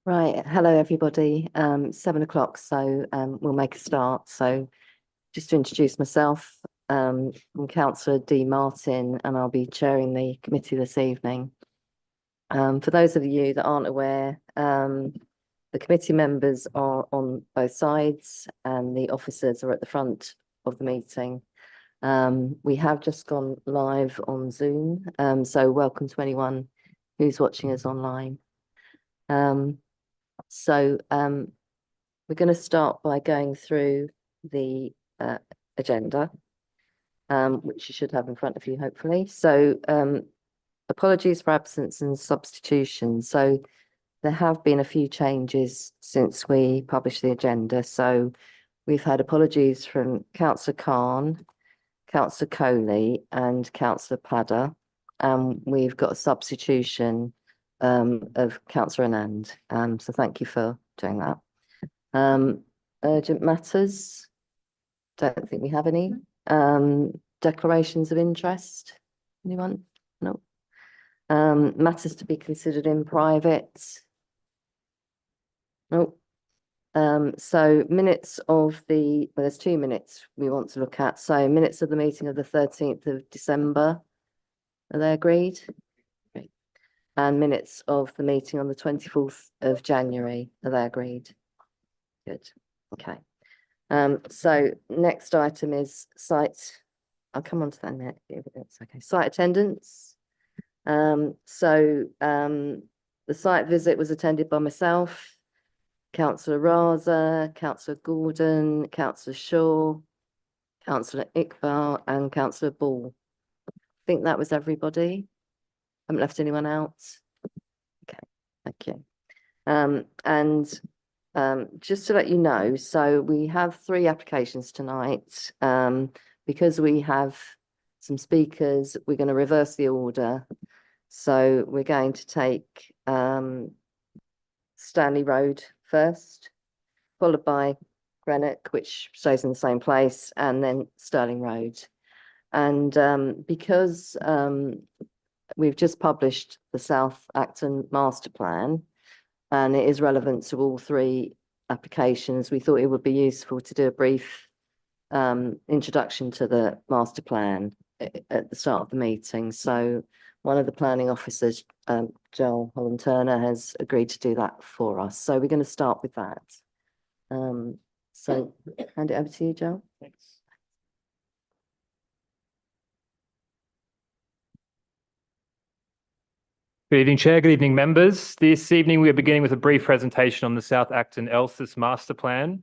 Right, hello everybody. 7 o'clock, so we'll make a start. So just to introduce myself, I'm Councillor Dee Martin, and I'll be chairing the committee this evening. For those of you that aren't aware, the committee members are on both sides and the officers are at the front of the meeting. We have just gone live on Zoom, so welcome to anyone who's watching us online. We're going to start by going through the agenda, which you should have in front of you, hopefully. So apologies for absence and substitutions. So there have been a few changes since we published the agenda. So we've had apologies from Councillor Khan, Councillor Coley and Councillor Padder. We've got a substitution of Councillor Anand. So thank you for doing that. Urgent matters. Don't think we have any. Declarations of interest. Anyone? No. Matters to be considered in private. No. So minutes of well, there's 2 minutes we want to look at. So minutes of the meeting of the 13th of December. Are they agreed? Great. And minutes of the meeting on the 24th of January. Are they agreed? Good. Okay. So next item is site. I'll come on to that next. It's okay. Site attendance. The site visit was attended by myself, Councillor Raza, Councillor Gordon, Councillor Shaw, Councillor Iqbal, and Councillor Ball. I think that was everybody. Haven't left anyone out. Okay, thank you. Just to let you know, so we have 3 applications tonight. Because we have some speakers, we're going to reverse the order. So we're going to take Stanley Road first, followed by Greenock, which stays in the same place, and then Stirling Road. And because we've just published the South Acton Master Plan, and it is relevant to all 3 applications, we thought it would be useful to do a brief introduction to the master plan at the start of the meeting. So one of the planning officers, Joel Holland Turner, has agreed to do that for us. So we're going to start with that. So hand it over to you, Joel. Thanks. Good evening, Chair. Good evening, members. This evening, we are beginning with a brief presentation on the South Acton ELSIS Master Plan.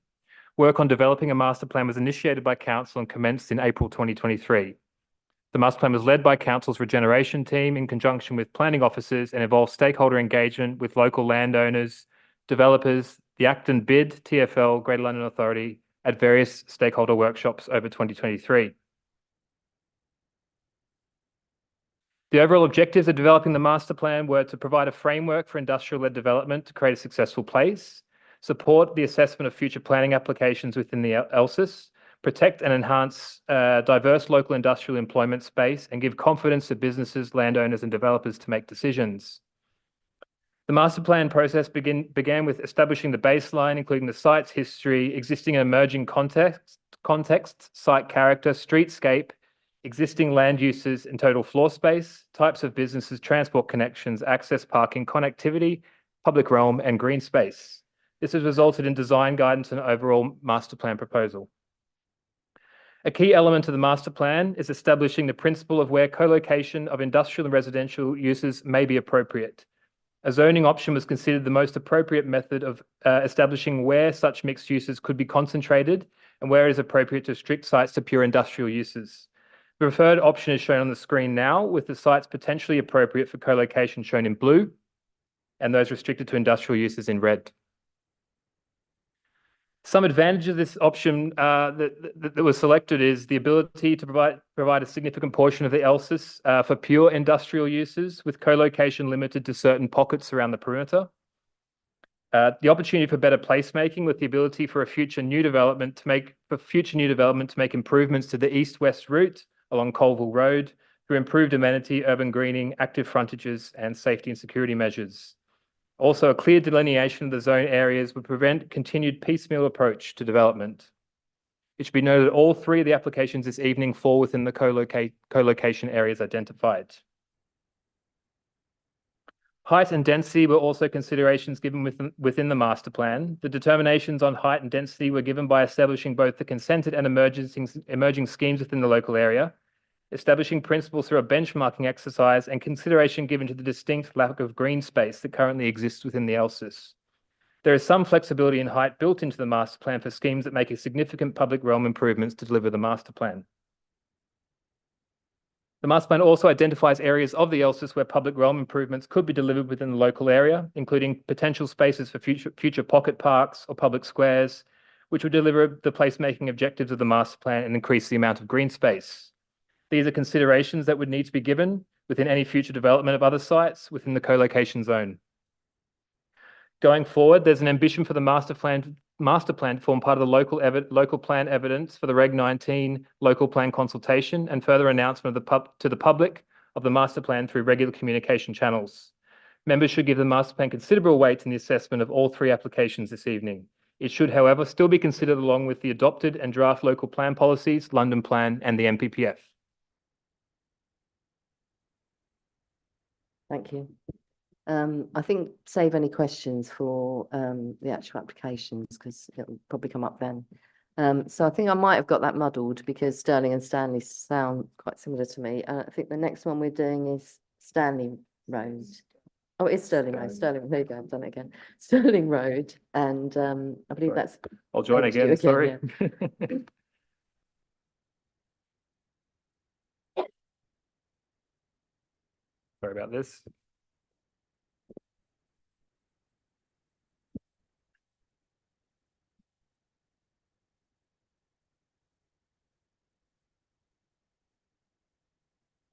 Work on developing a master plan was initiated by Council and commenced in April 2023. The master plan was led by Council's regeneration team in conjunction with planning officers and involved stakeholder engagement with local landowners, developers, the Acton BID, TfL, Greater London Authority at various stakeholder workshops over 2023. The overall objectives of developing the master plan were to provide a framework for industrial-led development to create a successful place, support the assessment of future planning applications within the ELSIS, protect and enhance diverse local industrial employment space, and give confidence to businesses, landowners, and developers to make decisions. The master plan process began with establishing the baseline, including the site's history, existing and emerging context, site character, streetscape, existing land uses and total floor space, types of businesses, transport connections, access, parking, connectivity, public realm, and green space. This has resulted in design guidance and overall master plan proposal. A key element of the master plan is establishing the principle of where co-location of industrial and residential uses may be appropriate. A zoning option was considered the most appropriate method of establishing where such mixed uses could be concentrated and where it is appropriate to restrict sites to pure industrial uses. The preferred option is shown on the screen now, with the sites potentially appropriate for co-location shown in blue and those restricted to industrial uses in red. Some advantage of this option that was selected is the ability to provide a significant portion of the ELSIS for pure industrial uses, with co-location limited to certain pockets around the perimeter. The opportunity for better placemaking, with the ability for future new development to make improvements to the east-west route along Colville Road through improved amenity, urban greening, active frontages, and safety and security measures. Also, a clear delineation of the zone areas would prevent continued piecemeal approach to development. It should be noted that all three of the applications this evening fall within the co-location areas identified. Height and density were also considerations given within the master plan. The determinations on height and density were given by establishing both the consented and emerging schemes within the local area, establishing principles through a benchmarking exercise, and consideration given to the distinct lack of green space that currently exists within the ELSIS. There is some flexibility in height built into the master plan for schemes that make a significant public realm improvements to deliver the master plan. The master plan also identifies areas of the ELSIS where public realm improvements could be delivered within the local area, including potential spaces for future pocket parks or public squares, which would deliver the placemaking objectives of the master plan and increase the amount of green space. These are considerations that would need to be given within any future development of other sites within the co-location zone. Going forward, there's an ambition for the master plan to form part of the local plan evidence for the Reg 19 local plan consultation and further announcement to the public of the master plan through regular communication channels. Members should give the master plan considerable weight in the assessment of all three applications this evening. It should, however, still be considered along with the adopted and draft local plan policies, London Plan and the MPPF. Thank you. I think save any questions for the actual applications because it'll probably come up then. So I think I might have got that muddled because Stirling and Stanley sound quite similar to me. I think the next one we're doing is Stanley Road. Oh, it's Stirling Road. Stirling, there you go, I've done it again. Stirling Road, and I believe that's. I'll join again, sorry. Yeah. Sorry about this.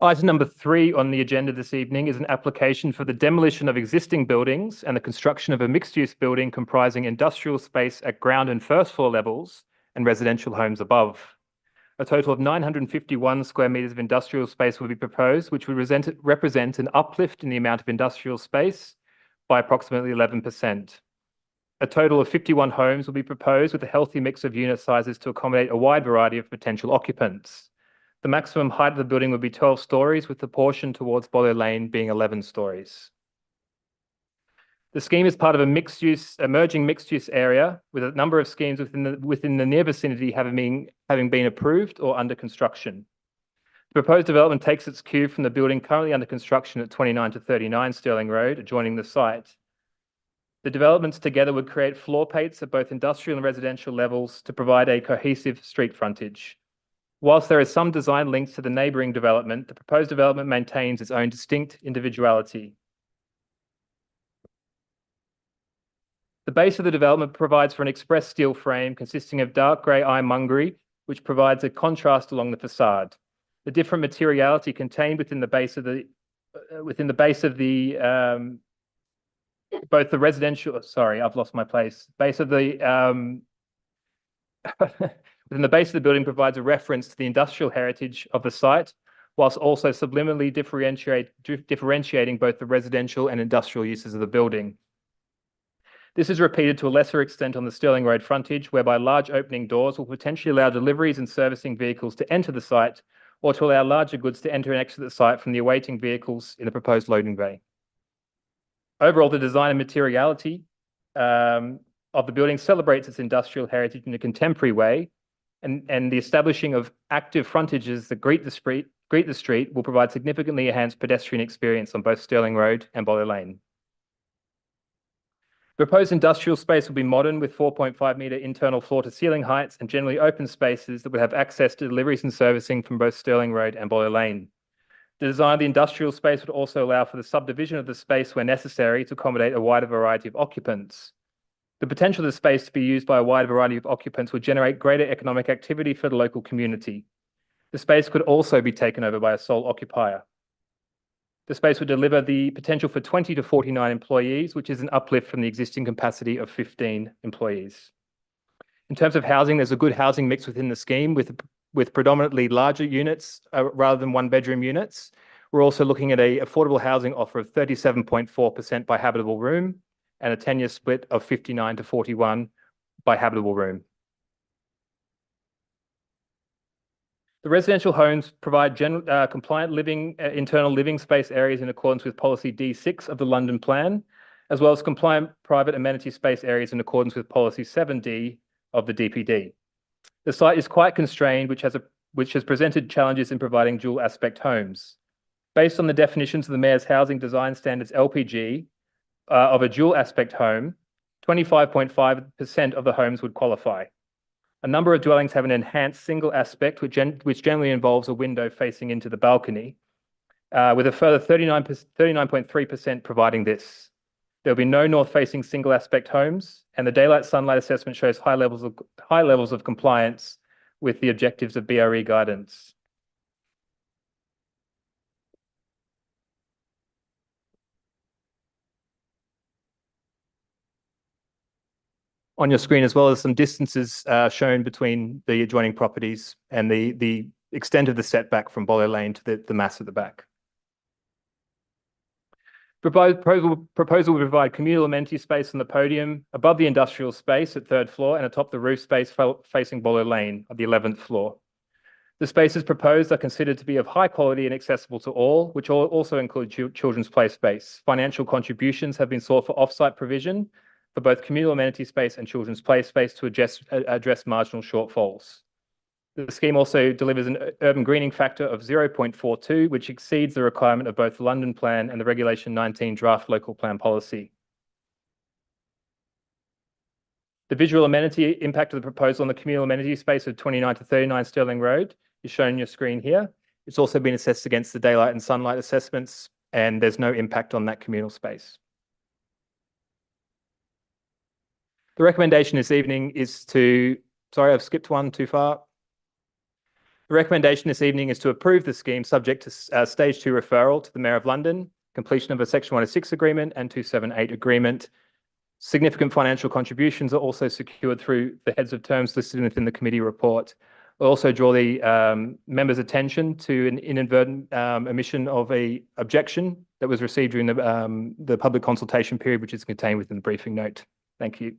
Item number 3 on the agenda this evening is an application for the demolition of existing buildings and the construction of a mixed-use building comprising industrial space at ground and first floor levels and residential homes above. A total of 951 square metres of industrial space will be proposed, which would represent an uplift in the amount of industrial space by approximately 11%. A total of 51 homes will be proposed with a healthy mix of unit sizes to accommodate a wide variety of potential occupants. The maximum height of the building would be 12 stories, with the portion towards Boileau Lane being 11 stories. The scheme is part of a emerging mixed-use area, with a number of schemes within the near vicinity having been approved or under construction. The proposed development takes its cue from the building currently under construction at 29 to 39 Stirling Road, adjoining the site. The developments together would create floor plates at both industrial and residential levels to provide a cohesive street frontage. Whilst there is some design links to the neighbouring development, the proposed development maintains its own distinct individuality. The base of the development provides for an express steel frame consisting of dark grey ironmongery, which provides a contrast along the facade. The different materiality contained within the base of both the residential, sorry, I've lost my place. Within the base of the building provides a reference to the industrial heritage of the site, whilst also subliminally differentiating both the residential and industrial uses of the building. This is repeated to a lesser extent on the Stirling Road frontage, whereby large opening doors will potentially allow deliveries and servicing vehicles to enter the site, or to allow larger goods to enter and exit the site from the awaiting vehicles in the proposed loading bay. Overall, the design and materiality of the building celebrates its industrial heritage in a contemporary way, and the establishing of active frontages that greet the street will provide significantly enhanced pedestrian experience on both Stirling Road and Boileau Lane. The proposed industrial space will be modern with 4.5 metre internal floor to ceiling heights and generally open spaces that would have access to deliveries and servicing from both Stirling Road and Boileau Lane. The design of the industrial space would also allow for the subdivision of the space where necessary to accommodate a wider variety of occupants. The potential of the space to be used by a wide variety of occupants would generate greater economic activity for the local community. The space could also be taken over by a sole occupier. The space would deliver the potential for 20 to 49 employees, which is an uplift from the existing capacity of 15 employees. In terms of housing, there's a good housing mix within the scheme with predominantly larger units rather than one-bedroom units. We're also looking at an affordable housing offer of 37.4% by habitable room, and a tenure split of 59-41 by habitable room. The residential homes provide compliant internal living space areas in accordance with policy D6 of the London Plan, as well as compliant private amenity space areas in accordance with policy 7D of the DPD. The site is quite constrained, which has presented challenges in providing dual aspect homes. Based on the definitions of the Mayor's Housing Design Standards LPG of a dual aspect home, 25.5% of the homes would qualify. A number of dwellings have an enhanced single aspect, which generally involves a window facing into the balcony, with a further 39.3% providing this. There'll be no north-facing single aspect homes, and the daylight sunlight assessment shows high levels of compliance with the objectives of BRE guidance. On your screen, as well as some distances shown between the adjoining properties and the extent of the setback from Bolo Lane to the mass at the back. Proposal will provide communal amenity space on the podium above the industrial space at 3rd floor and atop the roof space facing Bolo Lane at the 11th floor. The spaces proposed are considered to be of high quality and accessible to all, which also include children's play space. Financial contributions have been sought for off-site provision for both communal amenity space and children's play space to address marginal shortfalls. The scheme also delivers an urban greening factor of 0.42, which exceeds the requirement of both the London Plan and the Regulation 19 draft local plan policy. The visual amenity impact of the proposal on the communal amenity space of 29 to 39 Stirling Road is shown on your screen here. It's also been assessed against the daylight and sunlight assessments, and there's no impact on that communal space. The recommendation this evening is to, sorry, I've skipped one too far. The recommendation this evening is to approve the scheme subject to stage 2 referral to the Mayor of London, completion of a Section 106 agreement and 278 agreement. Significant financial contributions are also secured through the heads of terms listed within the committee report. We'll also draw the members' attention to an inadvertent omission of an objection that was received during the public consultation period, which is contained within the briefing note. Thank you.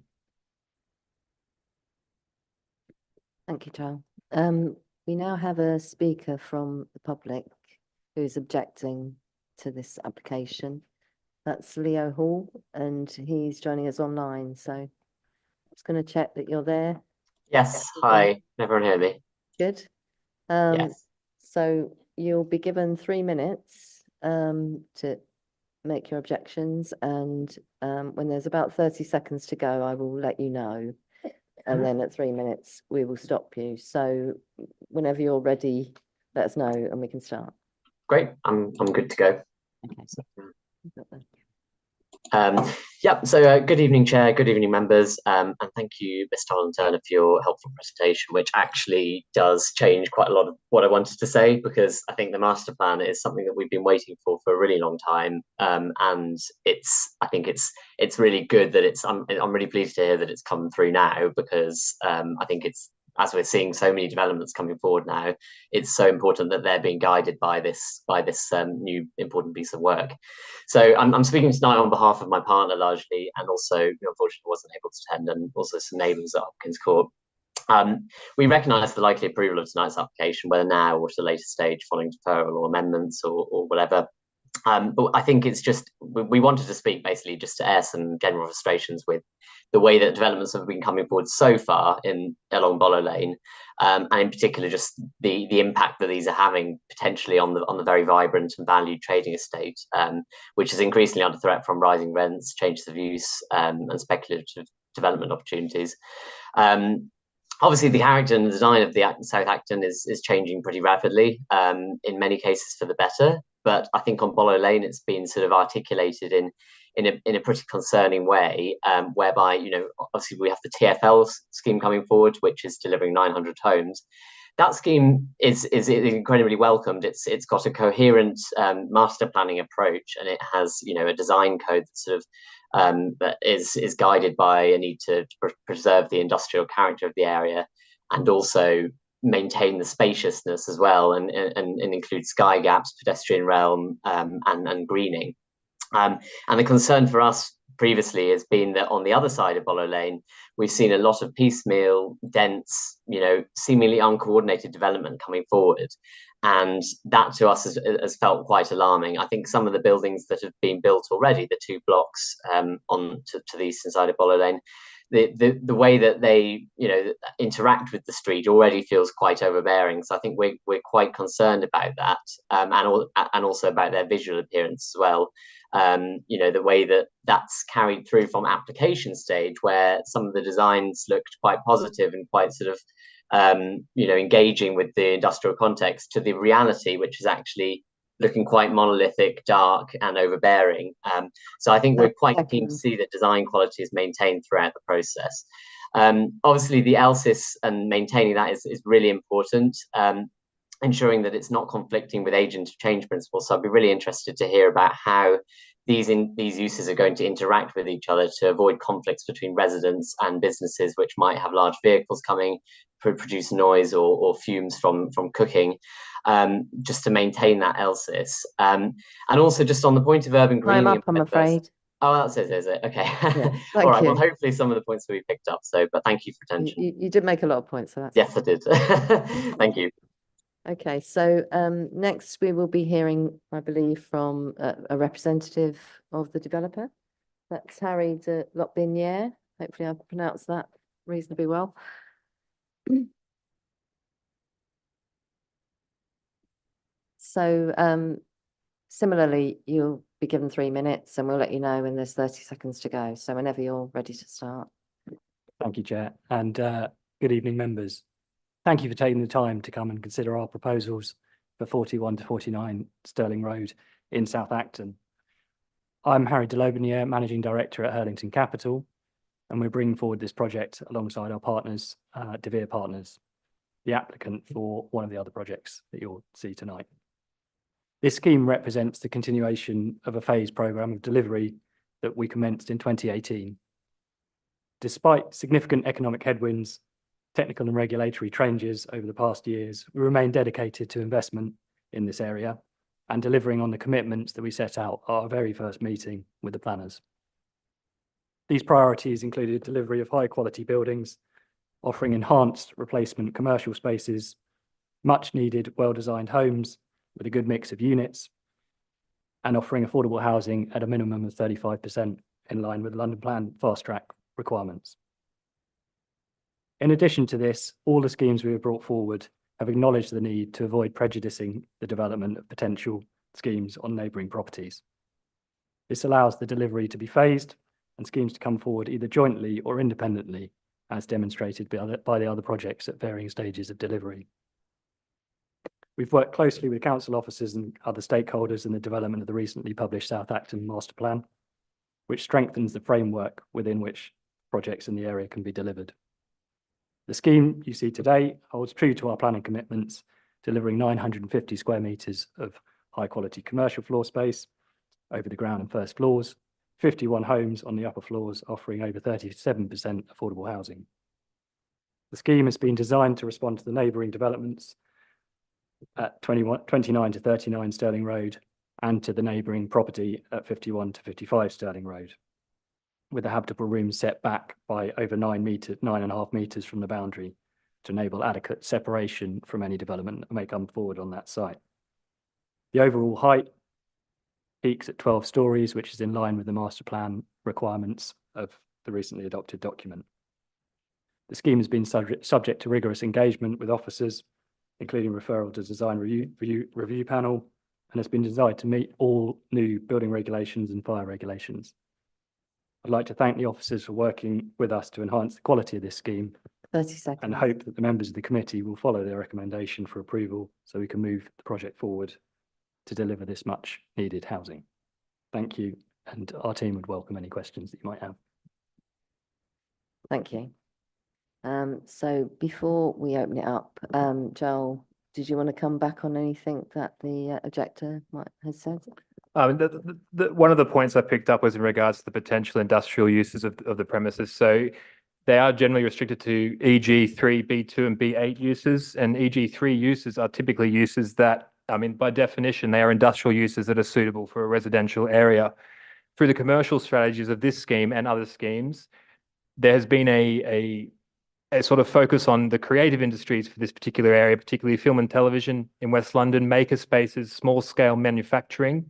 Thank you, Joel. We now have a speaker from the public who's objecting to this application. That's Leo Hall, and he's joining us online. So I'm just going to check that you're there. Yes, hi. Can everyone hear me? Good. Yes. So you'll be given 3 minutes to make your objections, and when there's about 30 seconds to go, I will let you know. And then at 3 minutes, we will stop you. So whenever you're ready, let us know and we can start. Great. I'm good to go. Okay. Good evening, Chair. Good evening, members. And thank you, Mr. Holland-Turner, for your helpful presentation, which actually does change quite a lot of what I wanted to say, because I think the master plan is something that we've been waiting for a really long time. And I think it's really good that I'm really pleased to hear that it's come through now, because I think as we're seeing so many developments coming forward now, it's so important that they're being guided by this new important piece of work. So I'm speaking tonight on behalf of my partner largely, and also unfortunately wasn't able to attend, and also some neighbours at Hopkins Court. We recognise the likely approval of tonight's application, whether now or at a later stage following deferral or amendments or whatever. But I think it's just, we wanted to speak basically just to air some general frustrations with the way that developments have been coming forward so far along Bolo Lane, and in particular just the impact that these are having potentially on the very vibrant and valued trading estate, which is increasingly under threat from rising rents, changes of use, and speculative development opportunities. Obviously, the character and the design of the South Acton is changing pretty rapidly, in many cases for the better. But I think on Bolo Lane, it's been sort of articulated in a pretty concerning way, whereby, obviously we have the TfL scheme coming forward, which is delivering 900 homes. That scheme is incredibly welcomed. It's got a coherent master planning approach, and it has a design code that sort of that is guided by a need to preserve the industrial character of the area, and also maintain the spaciousness as well, and include sky gaps, pedestrian realm, and greening. And the concern for us previously has been that on the other side of Bollow Lane, we've seen a lot of piecemeal, dense, seemingly uncoordinated development coming forward. And that to us has felt quite alarming. I think some of the buildings that have been built already, the 2 blocks on to the eastern side of Bollow Lane, the way that they interact with the street already feels quite overbearing. So I think we're quite concerned about that, and also about their visual appearance as well. The way that that's carried through from application stage, where some of the designs looked quite positive and quite sort of engaging with the industrial context, to the reality, which is actually looking quite monolithic, dark, and overbearing. So I think we're quite keen to see that design quality is maintained throughout the process. Obviously, the ELSIS and maintaining that is really important, ensuring that it's not conflicting with agent of change principles. So I'd be really interested to hear about how these uses are going to interact with each other to avoid conflicts between residents and businesses, which might have large vehicles coming, produce noise or fumes from cooking, just to maintain that ELSIS. And also just on the point of urban greening. I'm up, I'm afraid. Oh, that's it, is it? Okay. Yeah, All right, you. well, hopefully some of the points will be picked up. So, but thank you for attention. You did make a lot of points, so that's yes, I did. Thank you. Okay, so next we will be hearing, I believe, from a representative of the developer. That's Harry de Lotbiniere. Hopefully I've pronounced that reasonably well. So similarly, you'll be given 3 minutes and we'll let you know when there's 30 seconds to go. So whenever you're ready to start. Thank you, Chair, and good evening, members. Thank you for taking the time to come and consider our proposals for 41 to 49 Stirling Road in South Acton. I'm Harry de Lotbiniere, Managing Director at Hurlington Capital, and we're bringing forward this project alongside our partners, De Vere Partners, the applicant for one of the other projects that you'll see tonight. This scheme represents the continuation of a phased programme of delivery that we commenced in 2018. Despite significant economic headwinds, technical and regulatory changes over the past years, we remain dedicated to investment in this area and delivering on the commitments that we set out at our very first meeting with the planners. These priorities included delivery of high quality buildings, offering enhanced replacement commercial spaces, much needed well-designed homes with a good mix of units, and offering affordable housing at a minimum of 35% in line with London Plan fast track requirements. In addition to this, all the schemes we have brought forward have acknowledged the need to avoid prejudicing the development of potential schemes on neighbouring properties. This allows the delivery to be phased and schemes to come forward either jointly or independently, as demonstrated by the other projects at varying stages of delivery. We've worked closely with council officers and other stakeholders in the development of the recently published South Acton Master Plan, which strengthens the framework within which projects in the area can be delivered. The scheme you see today holds true to our planning commitments, delivering 950 square metres of high quality commercial floor space over the ground and first floors, 51 homes on the upper floors offering over 37% affordable housing. The scheme has been designed to respond to the neighbouring developments at 29 to 39 Stirling Road and to the neighbouring property at 51 to 55 Stirling Road, with the habitable rooms set back by over 9.5 metres from the boundary to enable adequate separation from any development that may come forward on that site. The overall height peaks at 12 stories, which is in line with the master plan requirements of the recently adopted document. The scheme has been subject to rigorous engagement with officers, including referral to design review panel, and has been designed to meet all new building regulations and fire regulations. I'd like to thank the officers for working with us to enhance the quality of this scheme 30 seconds. and hope that the members of the committee will follow their recommendation for approval so we can move the project forward to deliver this much needed housing. Thank you, and our team would welcome any questions that you might have. Thank you. So before we open it up, Joel, did you want to come back on anything that the objector has said? One of the points I picked up was in regards to the potential industrial uses of the premises. So they are generally restricted to EG3, B2 and B8 uses, and EG3 uses are typically uses that, I mean, by definition, they are industrial uses that are suitable for a residential area. through the commercial strategies of this scheme and other schemes, there has been a sort of focus on the creative industries for this particular area, particularly film and television in West London, maker spaces, small scale manufacturing.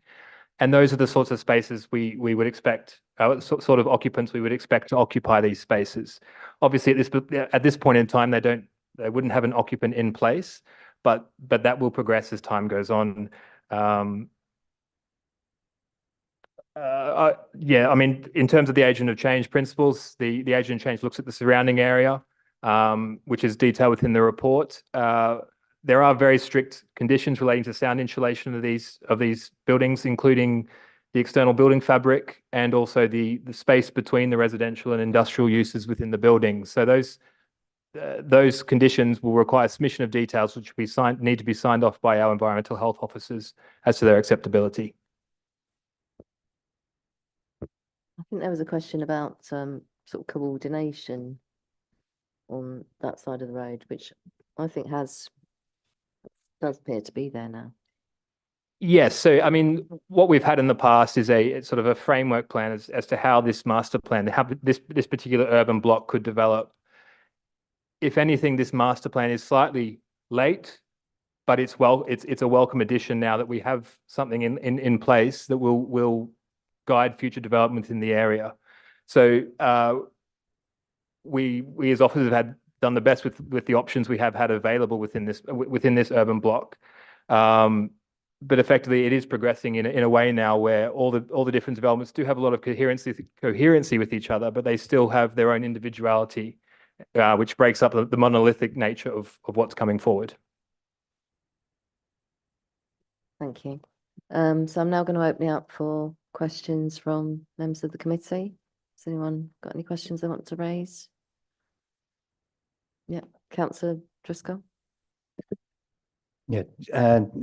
And those are the sorts of spaces we would expect, sort of occupants we would expect to occupy these spaces. Obviously, at this point in time, they wouldn't have an occupant in place, but that will progress as time goes on. Yeah, I mean, in terms of the agent of change principles, the agent of change looks at the surrounding area, which is detailed within the report. There are very strict conditions relating to sound insulation of these buildings, including the external building fabric and also the space between the residential and industrial uses within the buildings. So those conditions will require submission of details which need to be signed off by our environmental health officers as to their acceptability. I think there was a question about sort of coordination on that side of the road, which I think does appear to be there now. Yes, so I mean, what we've had in the past is a sort of a framework plan as to how this master plan, how this particular urban block could develop. If anything, this master plan is slightly late, but it's a welcome addition now that we have something in place that will guide future development in the area. So we as officers have done the best with the options we have had available within this urban block. But effectively, it is progressing in a way now where all the different developments do have a lot of coherency with each other, but they still have their own individuality, which breaks up the monolithic nature of what's coming forward. Thank you. So I'm now going to open it up for questions from members of the committee. Has anyone got any questions they want to raise? Yeah, Councillor Driscoll. Yeah,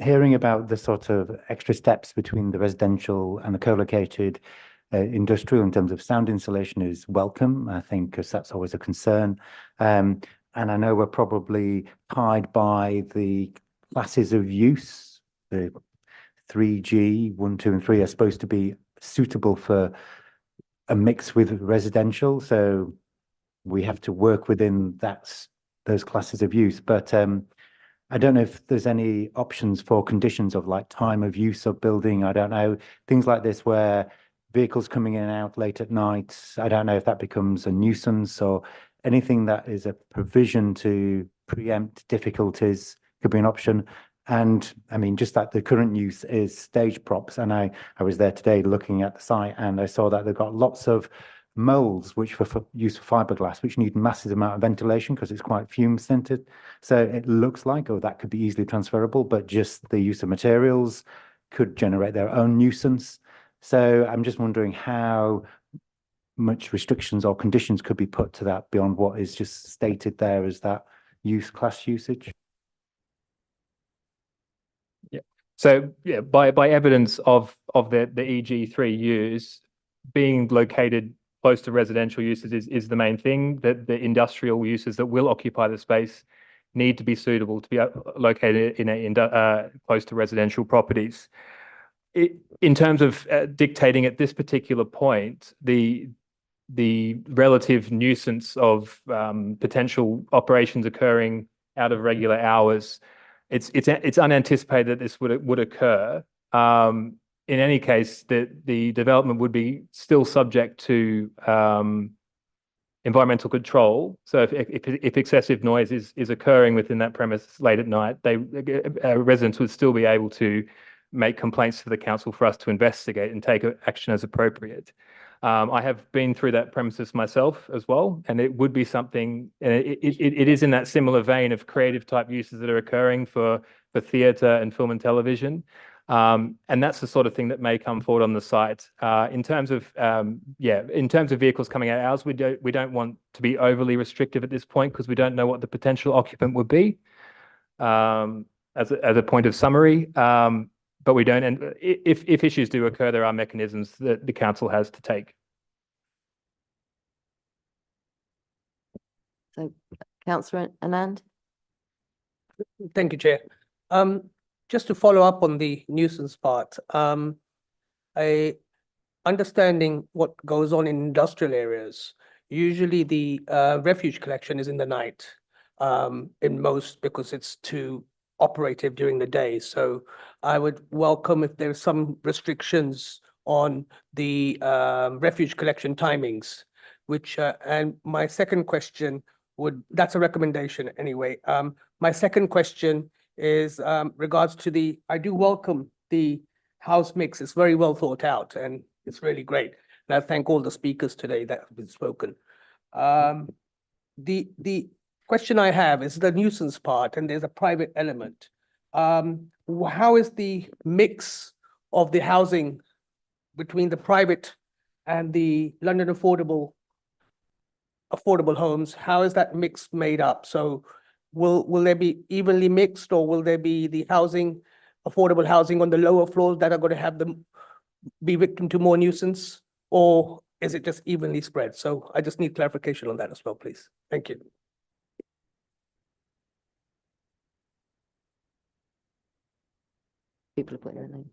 hearing about the sort of extra steps between the residential and the co-located industrial in terms of sound insulation is welcome, I think, because that's always a concern. And I know we're probably tied by the classes of use. The 3G, 1, 2, and 3 are supposed to be suitable for a mix with residential. So we have to work within those classes of use. But I don't know if there's any options for conditions of like time of use of building. I don't know, things like this where vehicles coming in and out late at night. I don't know if that becomes a nuisance or anything that is a provision to preempt difficulties could be an option. And I mean, just that the current use is stage props. And I was there today looking at the site and I saw that they've got lots of molds which were used for fiberglass, which need massive amount of ventilation because it's quite fume scented. So it looks like, oh, that could be easily transferable, but just the use of materials could generate their own nuisance. So I'm just wondering how much restrictions or conditions could be put to that beyond what is just stated there as that class usage. Yeah. So yeah, by evidence of the EG3 use being located close to residential uses is the main thing. That the industrial uses that will occupy the space need to be suitable to be located close to residential properties. In terms of dictating at this particular point, the relative nuisance of potential operations occurring out of regular hours, it's unanticipated that this would occur. In any case, the development would be still subject to environmental control. So if excessive noise is occurring within that premise late at night, residents would still be able to make complaints to the council for us to investigate and take action as appropriate. I have been through that premises myself as well, and it would be something, it is in that similar vein of creative type uses that are occurring for theatre and film and television. And that's the sort of thing that may come forward on the site. In terms of vehicles coming out of ours, we don't want to be overly restrictive at this point because we don't know what the potential occupant would be. As a point of summary, but we don't. And if issues do occur, there are mechanisms that the council has to take. So, Councillor Anand. Thank you, Chair. Just to follow up on the nuisance part, I understanding what goes on in industrial areas, usually the refuge collection is in the night in most, because it's too operative during the day. So I would welcome if there's some restrictions on the refuge collection timings, which, and my second question that's a recommendation anyway. My second question is regards to I do welcome the house mix. It's very well thought out and it's really great. And I thank all the speakers today that have been spoken. The question I have is the nuisance part, and there's a private element. How is the mix of the housing between the private and the London affordable homes? How is that mix made up? So will there be evenly mixed, or will there be the housing, affordable housing on the lower floors that are going to have them be victim to more nuisance, or is it just evenly spread? So I just need clarification on that as well, please. Thank you. People are putting their name.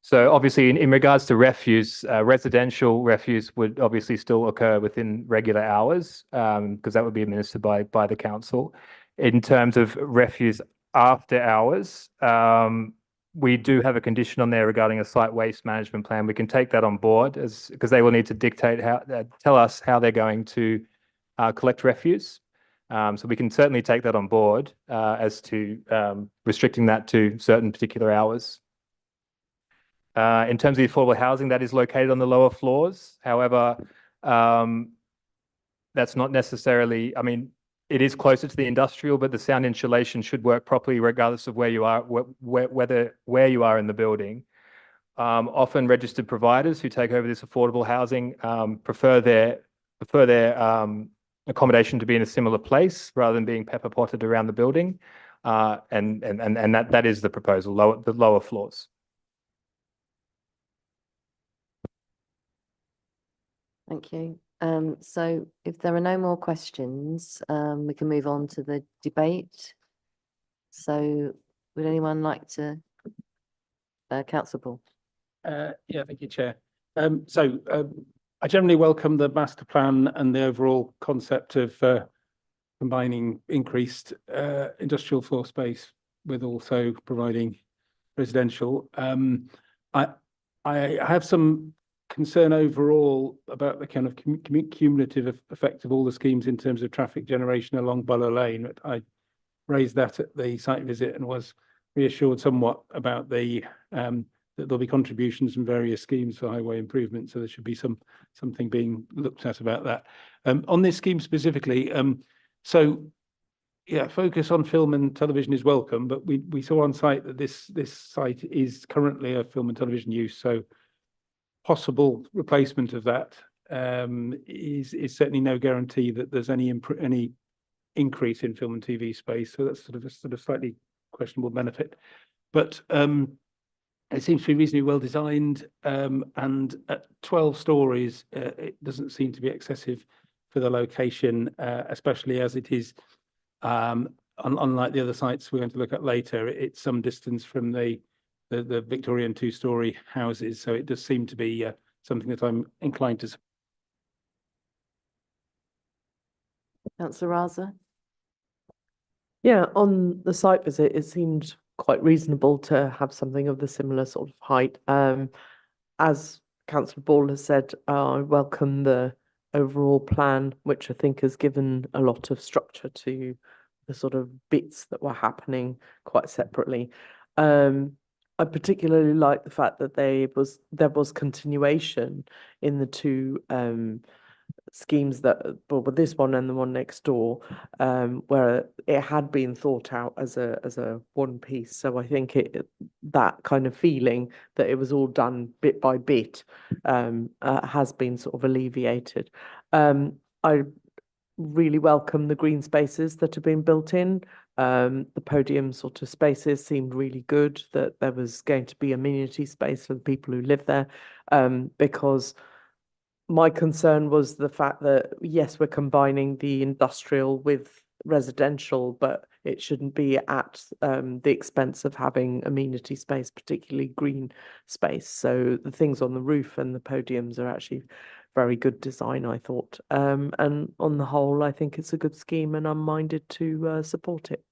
So obviously, in regards to refuse, residential refuse would obviously still occur within regular hours, because that would be administered by the council. In terms of refuse after hours, we do have a condition on there regarding a site waste management plan. We can take that on board because they will need to dictate tell us how they're going to collect refuse. So we can certainly take that on board as to restricting that to certain particular hours. In terms of the affordable housing, that is located on the lower floors. However, that's not necessarily, I mean, it is closer to the industrial, but the sound insulation should work properly regardless of where you are, where you are in the building. Often registered providers who take over this affordable housing prefer their accommodation to be in a similar place rather than being pepper potted around the building. And that is the proposal, the lower floors. Thank you. So if there are no more questions, we can move on to the debate. So would anyone like to, Councillor Ball? Yeah, thank you, Chair. I generally welcome the master plan and the overall concept of combining increased industrial floor space with also providing residential. I have some concern overall about the kind of cumulative effect of all the schemes in terms of traffic generation along Buller Lane. I raised that at the site visit and was reassured somewhat about that there'll be contributions from various schemes for highway improvement. So there should be something being looked at about that. On this scheme specifically, so yeah, focus on film and television is welcome, but we saw on site that this site is currently a film and television use. So possible replacement of that is certainly no guarantee that there's any increase in film and TV space. So that's sort of slightly questionable benefit. But it seems to be reasonably well designed, and at 12 stories, it doesn't seem to be excessive for the location, especially as it is, unlike the other sites we're going to look at later, it's some distance from the Victorian two-story houses. So it does seem to be something that I'm inclined to support. Councillor Raza? Yeah, on the site visit, it seemed quite reasonable to have something of the similar sort of height. As Councillor Ball has said, I welcome the overall plan, which I think has given a lot of structure to the sort of bits that were happening quite separately. I particularly like the fact that there was continuation in the two schemes that, well, with this one and the one next door, where it had been thought out as a one piece. So I think that kind of feeling that it was all done bit by bit has been sort of alleviated. I really welcome the green spaces that have been built in. The podium sort of spaces seemed really good, that there was going to be amenity space for the people who live there, because my concern was the fact that, yes, we're combining the industrial with residential, but it shouldn't be at the expense of having amenity space, particularly green space. So the things on the roof and the podiums are actually very good design, I thought. And on the whole, I think it's a good scheme, and I'm minded to support it.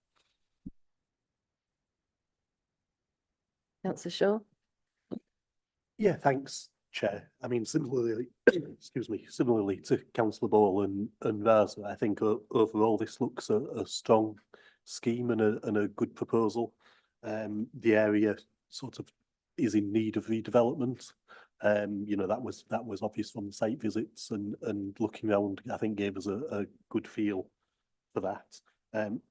Councillor Shaw? Yeah, thanks, Chair. I mean, similarly, excuse me, similarly to Councillor Ball and Raza, I think overall this looks a strong scheme and a good proposal. The area sort of is in need of redevelopment. You know, that was obvious from the site visits, and looking around, I think gave us a good feel for that.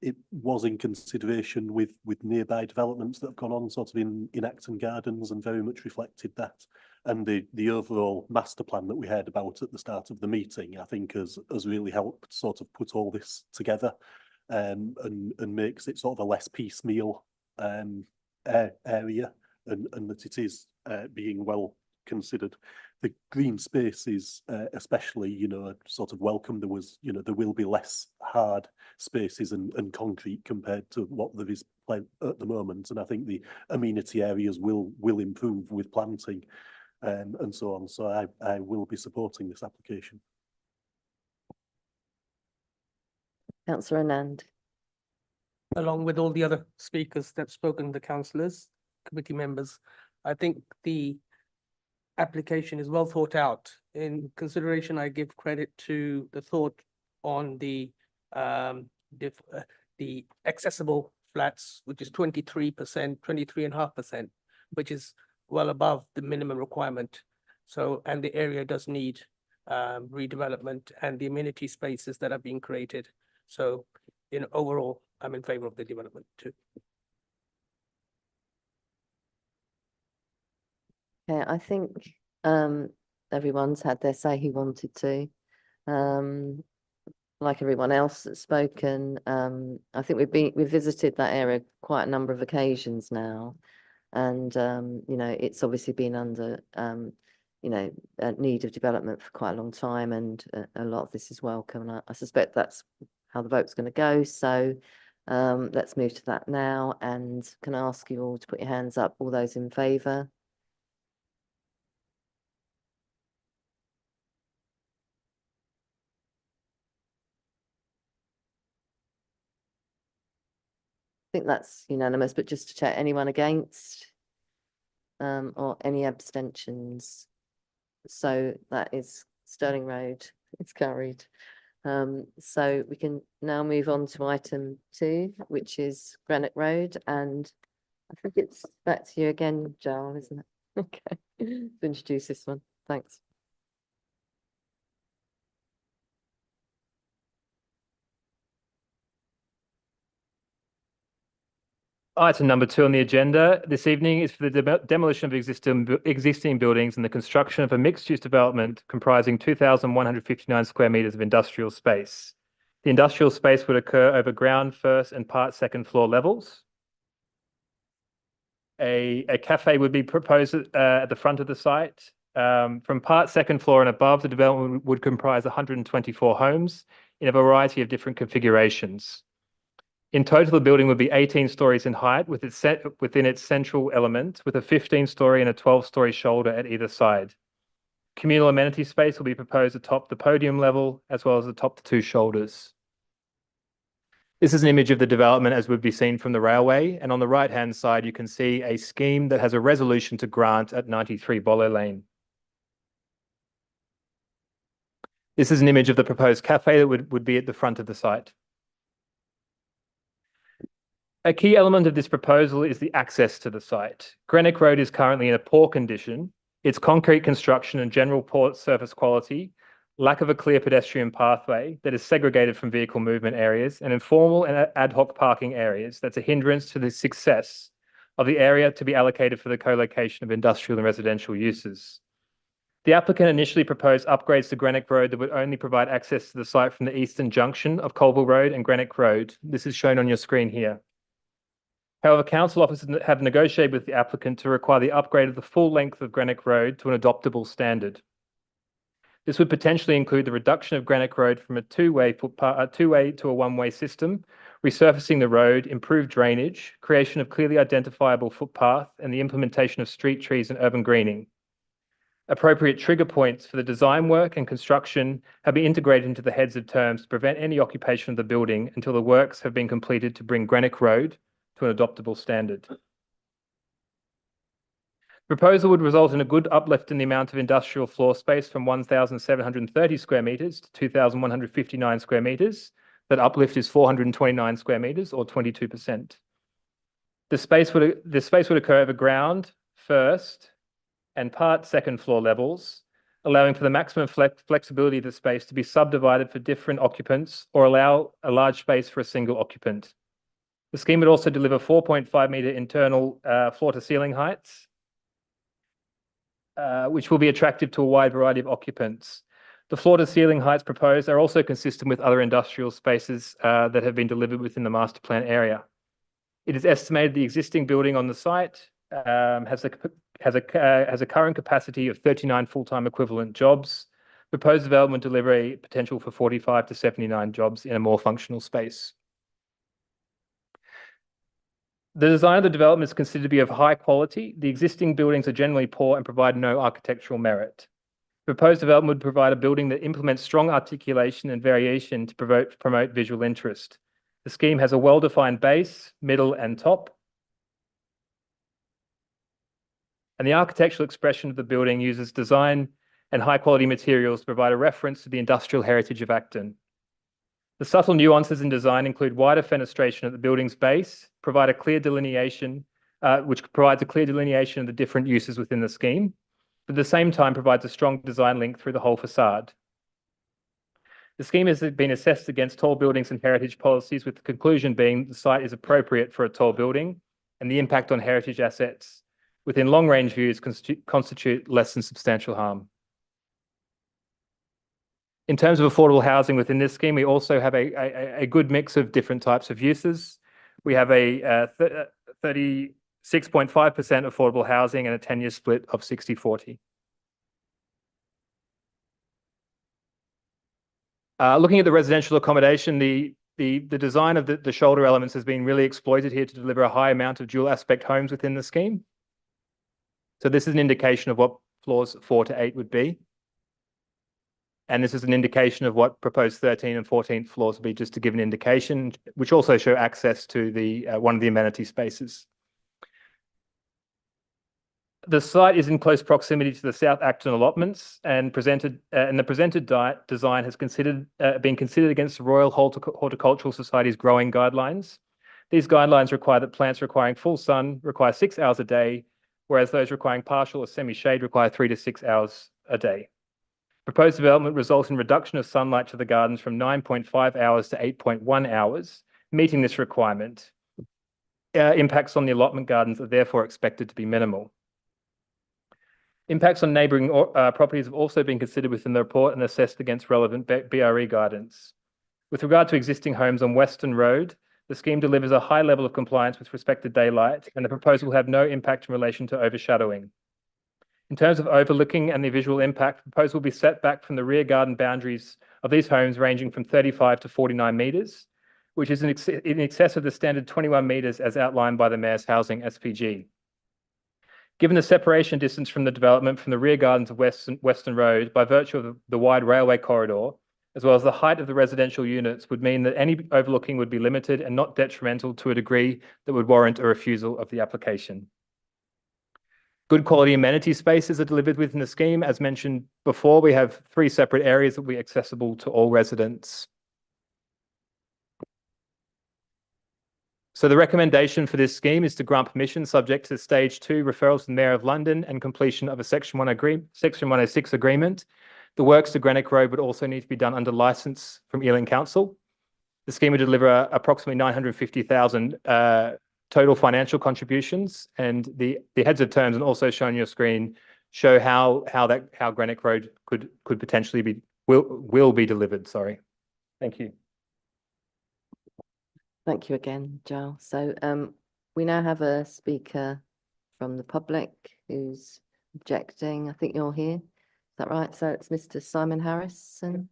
It was in consideration with nearby developments that have gone on sort of in Acton Gardens, and very much reflected that. And the overall master plan that we heard about at the start of the meeting, I think has really helped sort of put all this together, and makes it sort of a less piecemeal area, and that it is being well considered. The green spaces, especially, you know, sort of welcome. There was, you know, there will be less hard spaces and concrete compared to what there is at the moment. And I think the amenity areas will improve with planting, and so on. So I will be supporting this application. Councillor Anand? Along with all the other speakers that have spoken, the councillors, committee members, I think the application is well thought out. In consideration, I give credit to the thought on the accessible flats, which is 23%, 23.5%, which is well above the minimum requirement. So, and the area does need redevelopment and the amenity spaces that are being created. So, in overall, I'm in favor of the development too. Yeah, I think everyone's had their say who wanted to. Like everyone else that's spoken, I think we've visited that area quite a number of occasions now, and you know, it's obviously been under you know, need of development for quite a long time, and a lot of this is welcome. And I suspect that's how the vote's going to go. So let's move to that now, and can I ask you all to put your hands up, all those in favour? I think that's unanimous, but just to check, anyone against? Or any abstentions? So that is Stirling Road, it's carried. So we can now move on to item 2, which is Granite Road, and I think it's back to you again, Joel, isn't it? Okay, to introduce this one, thanks. Item number 2 on the agenda this evening is for the demolition of existing buildings and the construction of a mixed-use development comprising 2,159 square meters of industrial space. The industrial space would occur over ground first and part second floor levels. A cafe would be proposed at the front of the site. From part second floor and above, the development would comprise 124 homes in a variety of different configurations. In total, the building would be 18 stories in height within its central element, with a 15-story and a 12-story shoulder at either side. Communal amenity space will be proposed atop the podium level, as well as atop the 2 shoulders. This is an image of the development as would be seen from the railway, and on the right-hand side, you can see a scheme that has a resolution to grant at 93 Boller Lane. This is an image of the proposed cafe that would be at the front of the site. A key element of this proposal is the access to the site. Greenock Road is currently in a poor condition. Its concrete construction and general port surface quality, lack of a clear pedestrian pathway that is segregated from vehicle movement areas, and informal and ad hoc parking areas that's a hindrance to the success of the area to be allocated for the co-location of industrial and residential uses. The applicant initially proposed upgrades to Greenock Road that would only provide access to the site from the eastern junction of Colville Road and Greenock Road. This is shown on your screen here. However, council officers have negotiated with the applicant to require the upgrade of the full length of Greenock Road to an adoptable standard. This would potentially include the reduction of Greenock Road from a two-way to a one-way system, resurfacing the road, improved drainage, creation of clearly identifiable footpath, and the implementation of street trees and urban greening. Appropriate trigger points for the design work and construction have been integrated into the heads of terms to prevent any occupation of the building until the works have been completed to bring Greenock Road to an adoptable standard. Proposal would result in a good uplift in the amount of industrial floor space from 1,730 square metres to 2,159 square metres. That uplift is 429 square metres or 22%. The space would occur over ground, first, and part second floor levels, allowing for the maximum flexibility of the space to be subdivided for different occupants or allow a large space for a single occupant. The scheme would also deliver 4.5 metre internal floor to ceiling heights, which will be attractive to a wide variety of occupants. The floor to ceiling heights proposed are also consistent with other industrial spaces that have been delivered within the master plan area. It is estimated the existing building on the site has a current capacity of 39 full-time equivalent jobs. Proposed development deliver a potential for 45 to 79 jobs in a more functional space. The design of the development is considered to be of high quality. The existing buildings are generally poor and provide no architectural merit. Proposed development would provide a building that implements strong articulation and variation to promote visual interest. The scheme has a well-defined base, middle, and top. And the architectural expression of the building uses design and high-quality materials to provide a reference to the industrial heritage of Acton. The subtle nuances in design include wider fenestration at the building's base, which provides a clear delineation of the different uses within the scheme, but at the same time provides a strong design link through the whole facade. The scheme has been assessed against tall buildings and heritage policies, with the conclusion being the site is appropriate for a tall building and the impact on heritage assets within long-range views constitute less than substantial harm. In terms of affordable housing within this scheme, we also have a good mix of different types of uses. We have a 36.5% affordable housing and a 10-year split of 60-40. Looking at the residential accommodation, the design of the shoulder elements has been really exploited here to deliver a high amount of dual aspect homes within the scheme. So this is an indication of what floors 4 to 8 would be. And this is an indication of what proposed 13 and 14th floors will be, just to give an indication, which also show access to the one of the amenity spaces. The site is in close proximity to the South Acton allotments, and the presented design has been considered against the Royal Horticultural Society's growing guidelines. These guidelines require that plants requiring full sun require 6 hours a day, whereas those requiring partial or semi-shade require 3 to 6 hours a day. Proposed development results in reduction of sunlight to the gardens from 9.5 hours to 8.1 hours. Meeting this requirement, impacts on the allotment gardens are therefore expected to be minimal. Impacts on neighbouring properties have also been considered within the report and assessed against relevant BRE guidance. With regard to existing homes on Western Road, the scheme delivers a high level of compliance with respect to daylight, and the proposal will have no impact in relation to overshadowing. In terms of overlooking and the visual impact, the proposal will be set back from the rear garden boundaries of these homes ranging from 35 to 49 metres, which is in excess of the standard 21 metres as outlined by the Mayor's Housing SPG. Given the separation distance from the development from the rear gardens of Western Road by virtue of the wide railway corridor, as well as the height of the residential units, would mean that any overlooking would be limited and not detrimental to a degree that would warrant a refusal of the application. Good quality amenity spaces are delivered within the scheme. As mentioned before, we have 3 separate areas that will be accessible to all residents. So the recommendation for this scheme is to grant permission subject to stage 2 referrals to the Mayor of London and completion of a Section 106 agreement. The works to Greenock Road would also need to be done under licence from Ealing Council. The scheme would deliver approximately 950,000 total financial contributions, and the heads of terms, and also shown on your screen, show how Greenock Road could potentially will be delivered. Sorry. Thank you. Thank you again, Giles. So we now have a speaker from the public who's objecting. I think you're here. that right? So it's Mr. Simon Harrison.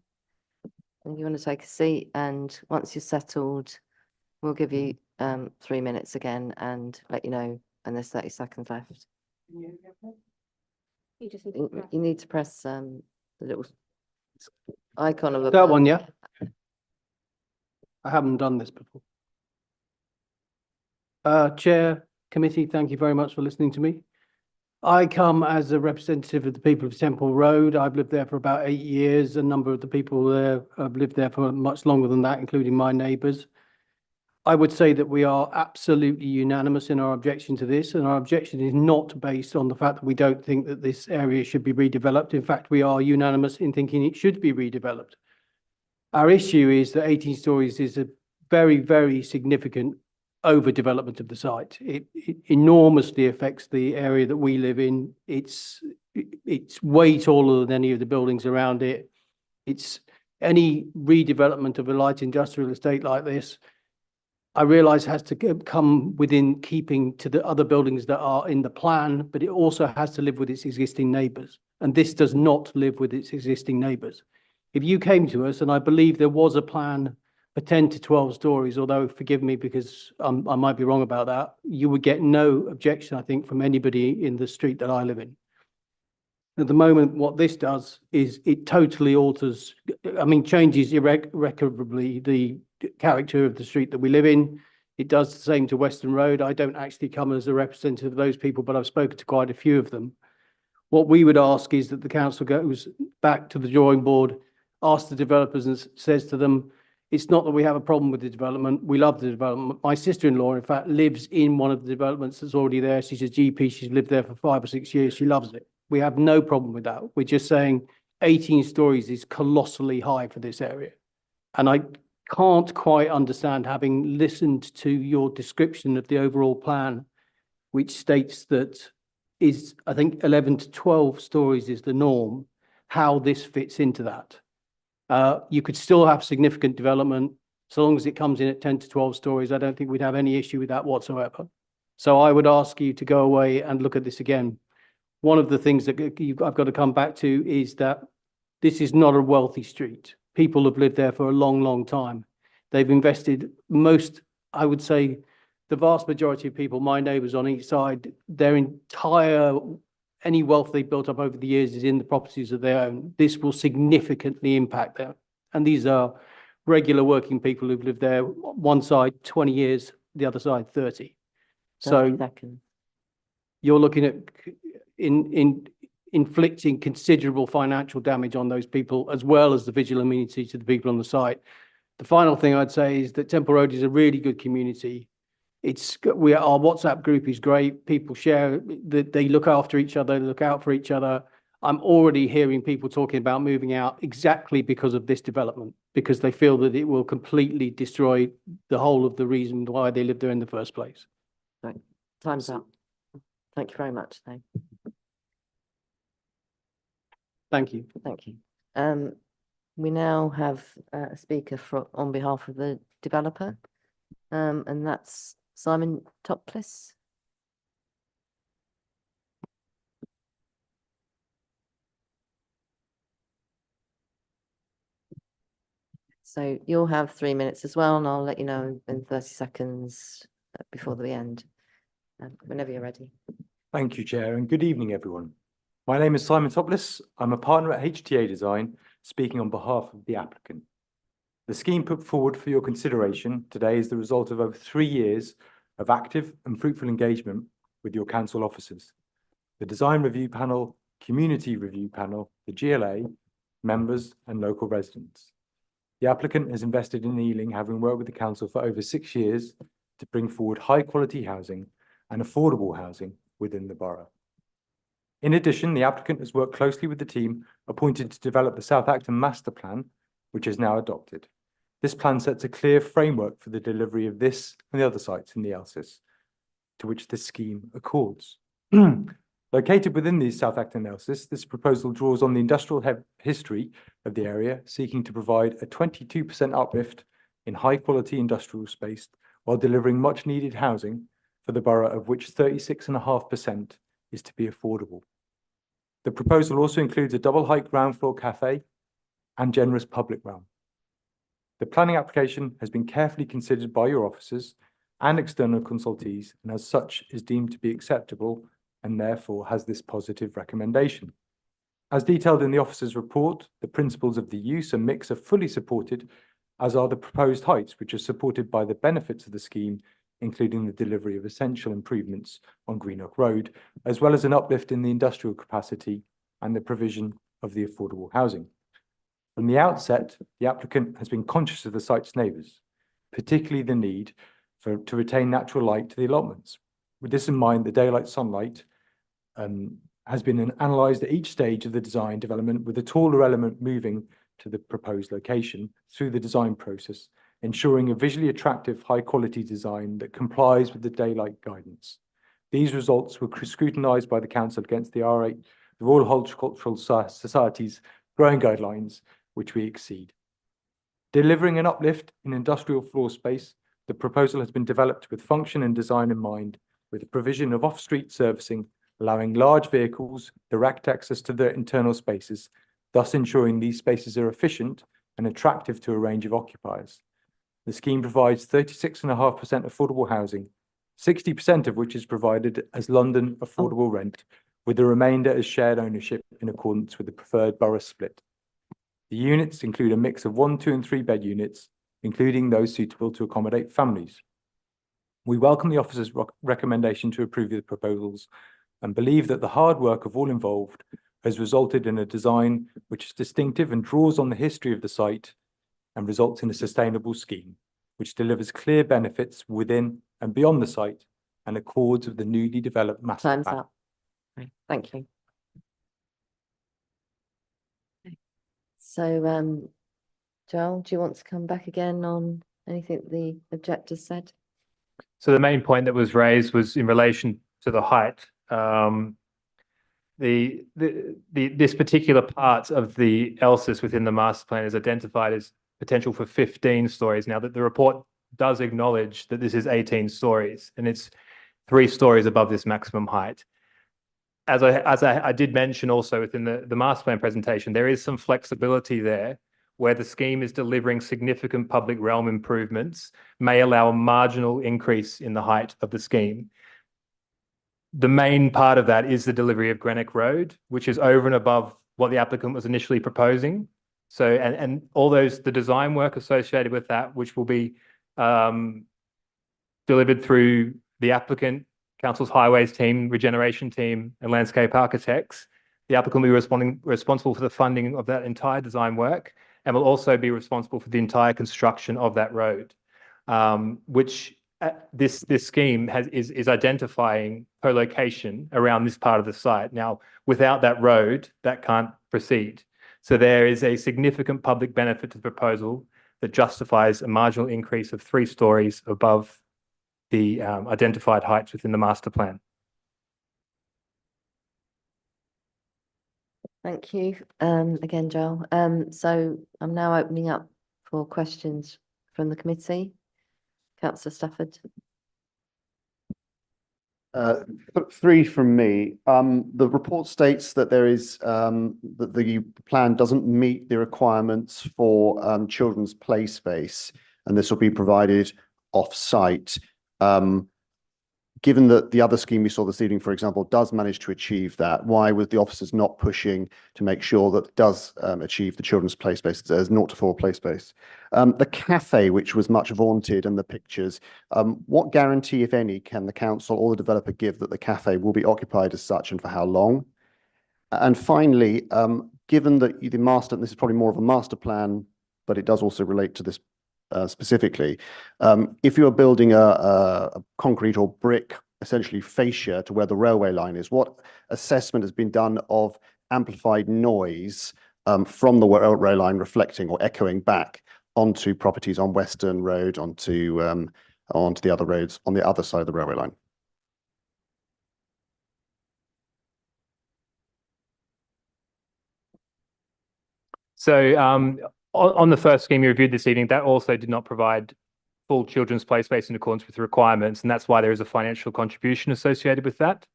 And you want to take a seat, and once you're settled, we'll give you 3 minutes again and let you know, and there's 30 seconds left. You need to press the little icon of the. That one, yeah? I haven't done this before. Chair, committee, thank you very much for listening to me. I come as a representative of the people of Temple Road. I've lived there for about 8 years. A number of the people there have lived there for much longer than that, including my neighbours. I would say that we are absolutely unanimous in our objection to this, and our objection is not based on the fact that we don't think that this area should be redeveloped. In fact, we are unanimous in thinking it should be redeveloped. Our issue is that 18 stories is a very, very significant overdevelopment of the site. It enormously affects the area that we live in. It's way taller than any of the buildings around it. It's any redevelopment of a light industrial estate like this, I realise has to come within keeping to the other buildings that are in the plan, but it also has to live with its existing neighbours. And this does not live with its existing neighbours. If you came to us, and I believe there was a plan for 10 to 12 stories, although forgive me because I might be wrong about that, you would get no objection, I think, from anybody in the street that I live in. At the moment, what this does is it totally alters, I mean, changes irrecoverably the character of the street that we live in. It does the same to Western Road. I don't actually come as a representative of those people, but I've spoken to quite a few of them. What we would ask is that the council goes back to the drawing board, asks the developers and says to them, it's not that we have a problem with the development. We love the development. My sister-in-law, in fact, lives in one of the developments that's already there. She's a GP. She's lived there for 5 or 6 years. She loves it. We have no problem with that. We're just saying 18 stories is colossally high for this area. And I can't quite understand, having listened to your description of the overall plan, which states that is, I think, 11 to 12 stories is the norm, how this fits into that. You could still have significant development so long as it comes in at 10 to 12 stories. I don't think we'd have any issue with that whatsoever. So I would ask you to go away and look at this again. One of the things that I've got to come back to is that this is not a wealthy street. People have lived there for a long, long time. They've invested I would say, the vast majority of people, my neighbours on each side, any wealth they built up over the years is in the properties of their own. This will significantly impact them. And these are regular working people who've lived there, one side 20 years, the other side 30. So you're looking at inflicting considerable financial damage on those people, as well as the visual amenity to the people on the site. The final thing I'd say is that Temple Road is a really good community. Our WhatsApp group is great. People share, they look after each other, they look out for each other. I'm already hearing people talking about moving out exactly because of this development, because they feel that it will completely destroy the whole of the reason why they lived there in the first place. Right. Time's up. Thank you very much. Thank you. Thank you. We now have a speaker on behalf of the developer, and that's Simon Topliss. So you'll have 3 minutes as well, and I'll let you know in 30 seconds before the end, whenever you're ready. Thank you, Chair, and good evening, everyone. My name is Simon Topliss. I'm a partner at HTA Design, speaking on behalf of the applicant. The scheme put forward for your consideration today is the result of over 3 years of active and fruitful engagement with your council officers, the Design Review Panel, Community Review Panel, the GLA, members and local residents. The applicant has invested in Ealing, having worked with the council for over 6 years to bring forward high quality housing and affordable housing within the borough. In addition, the applicant has worked closely with the team appointed to develop the South Acton Master Plan, which is now adopted. This plan sets a clear framework for the delivery of this and the other sites in the ELSIS, to which this scheme accords. Located within the South Acton ELSIS, this proposal draws on the industrial history of the area, seeking to provide a 22% uplift in high-quality industrial space while delivering much-needed housing for the borough, of which 36.5% is to be affordable. The proposal also includes a double height ground floor cafe and generous public realm. The planning application has been carefully considered by your officers and external consultees, and as such is deemed to be acceptable and therefore has this positive recommendation. As detailed in the officer's report, the principles of the use and mix are fully supported, as are the proposed heights, which are supported by the benefits of the scheme, including the delivery of essential improvements on Greenock Road, as well as an uplift in the industrial capacity and the provision of the affordable housing. From the outset, the applicant has been conscious of the site's neighbours, particularly the need to retain natural light to the allotments. With this in mind, the daylight sunlight has been analysed at each stage of the design development, with the taller element moving to the proposed location through the design process, ensuring a visually attractive, high-quality design that complies with the daylight guidance. These results were scrutinised by the Council against the R8, the Royal Horticultural Society's growing guidelines, which we exceed. Delivering an uplift in industrial floor space, the proposal has been developed with function and design in mind, with the provision of off-street servicing, allowing large vehicles direct access to their internal spaces, thus ensuring these spaces are efficient and attractive to a range of occupiers. The scheme provides 36.5% affordable housing, 60% of which is provided as London affordable rent, with the remainder as shared ownership in accordance with the preferred borough split. The units include a mix of 1, 2 and 3 bed units, including those suitable to accommodate families. We welcome the officer's recommendation to approve the proposals and believe that the hard work of all involved has resulted in a design which is distinctive and draws on the history of the site and results in a sustainable scheme, which delivers clear benefits within and beyond the site and accords with the newly developed master Time's plan. up. Right, thank you. So, Joel, do you want to come back again on anything the objectors said? So the main point that was raised was in relation to the height. This particular part of the ELSIS within the master plan is identified as potential for 15 stories. Now that the report does acknowledge that this is 18 stories and it's 3 stories above this maximum height. As I did mention also within the master plan presentation, there is some flexibility there where the scheme is delivering significant public realm improvements, may allow a marginal increase in the height of the scheme. The main part of that is the delivery of Greenock Road, which is over and above what the applicant was initially proposing. So, and all the design work associated with that, which will be delivered through the applicant, Council's highways team, regeneration team, and landscape architects. The applicant will be responsible for the funding of that entire design work and will also be responsible for the entire construction of that road, which this scheme is identifying co-location around this part of the site. Now, without that road, that can't proceed. So there is a significant public benefit to the proposal that justifies a marginal increase of 3 stories above the identified heights within the master plan. Thank you, again, Joel. So I'm now opening up for questions from the committee. Councillor Stafford. 3 from me. The report states that there is that the plan doesn't meet the requirements for children's play space, and this will be provided off-site. Given that the other scheme we saw this evening, for example, does manage to achieve that, why was the officers not pushing to make sure that it does achieve the children's play space as 0 to 4 play space? The cafe, which was much vaunted in the pictures, what guarantee, if any, can the council or the developer give that the cafe will be occupied as such and for how long? And finally, given that the master, and this is probably more of a master plan, but it does also relate to this specifically, if you're building a concrete or brick, essentially fascia to where the railway line is, what assessment has been done of amplified noise from the railway line reflecting or echoing back onto properties on Western Road, onto the other roads on the other side of the railway line? So on the first scheme you reviewed this evening, that also did not provide full children's play space in accordance with the requirements, and that's why there is a financial contribution associated with that.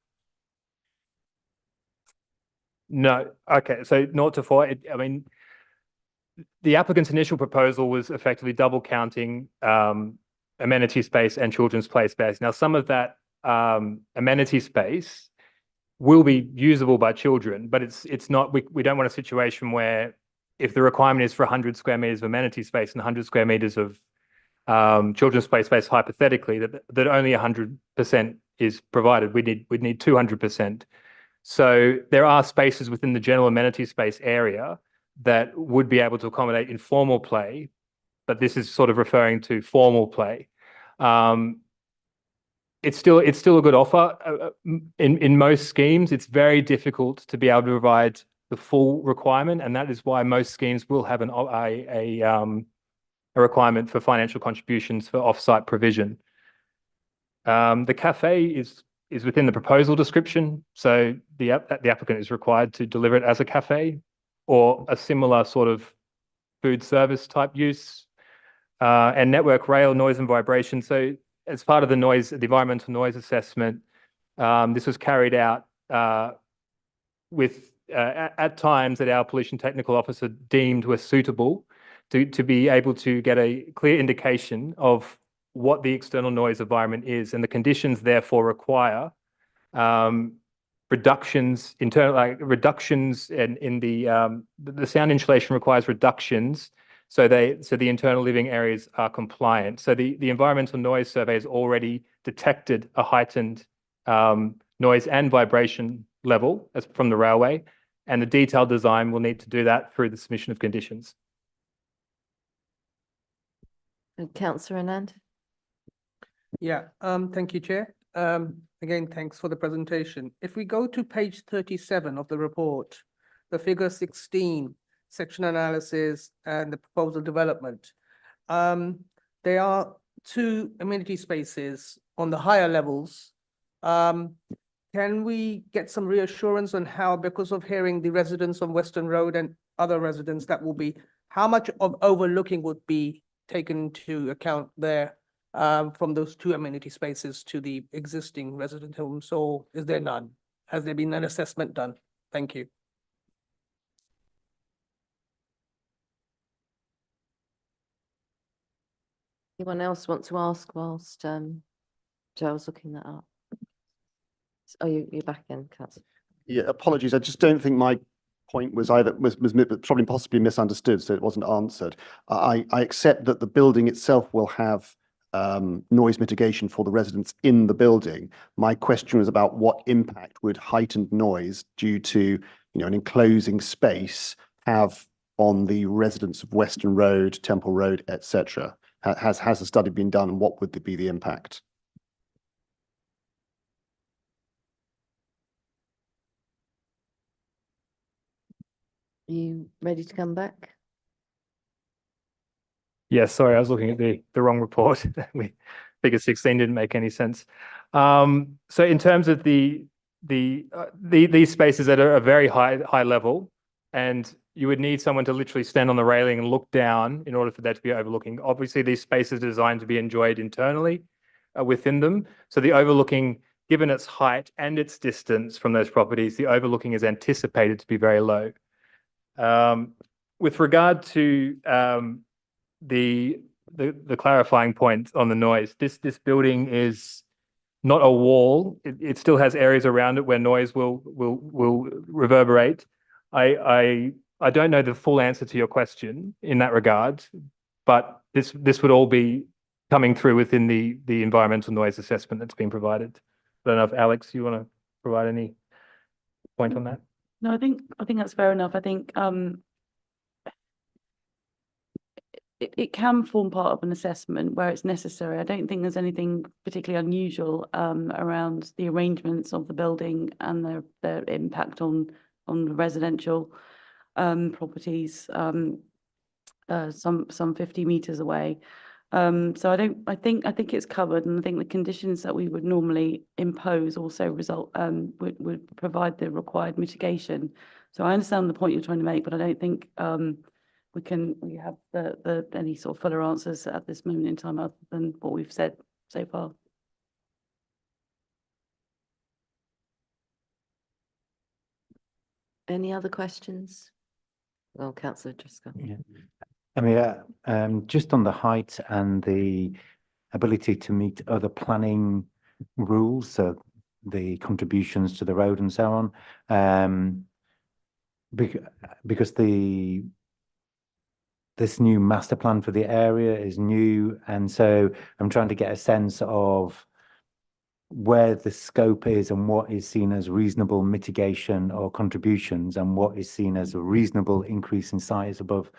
No, okay, so 0 to 4, I mean, the applicant's initial proposal was effectively double counting amenity space and children's play space. Now, some of that amenity space will be usable by children, but it's not, we don't want a situation where if the requirement is for 100 square meters of amenity space and 100 square meters of children's play space, hypothetically, that only 100% is provided. We'd need 200%. So there are spaces within the general amenity space area that would be able to accommodate informal play, but this is sort of referring to formal play. It's still a good offer. In most schemes, it's very difficult to be able to provide the full requirement, and that is why most schemes will have a requirement for financial contributions for off-site provision. The cafe is within the proposal description, so the applicant is required to deliver it as a cafe or a similar sort of food service type use, and network rail noise and vibration. So as part of the environmental noise assessment, this was carried out at times that our pollution technical officer deemed were suitable to be able to get a clear indication of what the external noise environment is, and the conditions therefore require reductions in the sound insulation requires reductions, so the internal living areas are compliant. So the environmental noise survey has already detected a heightened noise and vibration level from the railway, and the detailed design will need to do that through the submission of conditions. Councillor Anand? Yeah, thank you, Chair. Again, thanks for the presentation. If we go to page 37 of the report, the figure 16, section analysis and the proposal development, there are 2 amenity spaces on the higher levels. Can we get some reassurance on how, because of hearing the residents of Western Road and other residents, that will be, how much of overlooking would be taken into account there from those 2 amenity spaces to the existing resident homes, or is there none? Has there been an assessment done? Thank you. Anyone else want to ask whilst Joel's looking that up? Oh, you're back in, Councillor. Yeah, apologies. I just don't think my point was probably possibly misunderstood, so it wasn't answered. I accept that the building itself will have noise mitigation for the residents in the building. My question was about what impact would heightened noise due to an enclosing space have on the residents of Western Road, Temple Road, etc. Has a study been done, and what would be the impact? Are you ready to come back? Yeah, sorry, I was looking at the wrong report. Figure 16 didn't make any sense. So in terms of these spaces that are a very high level, and you would need someone to literally stand on the railing and look down in order for that to be overlooking. Obviously, these spaces are designed to be enjoyed internally within them. So the overlooking, given its height and its distance from those properties, the overlooking is anticipated to be very low. With regard to the clarifying point on the noise, this building is not a wall. It still has areas around it where noise will reverberate. I don't know the full answer to your question in that regard, but this would all be coming through within the environmental noise assessment that's been provided. I don't know if Alex, you want to provide any point on that? No, I think that's fair enough. I think it can form part of an assessment where it's necessary. I don't think there's anything particularly unusual around the arrangements of the building and their impact on the residential properties some 50 meters away. So I think it's covered, and I think the conditions that we would normally impose also would provide the required mitigation. So I understand the point you're trying to make, but I don't think we have any sort of fuller answers at this moment in time other than what we've said so far. Any other questions? Well, councillor Driscoll. Yeah. I mean, just on the height and the ability to meet other planning rules, so the contributions to the road and so on, because this new master plan for the area is new, and so I'm trying to get a sense of where the scope is and what is seen as reasonable mitigation or contributions and what is seen as a reasonable increase in size above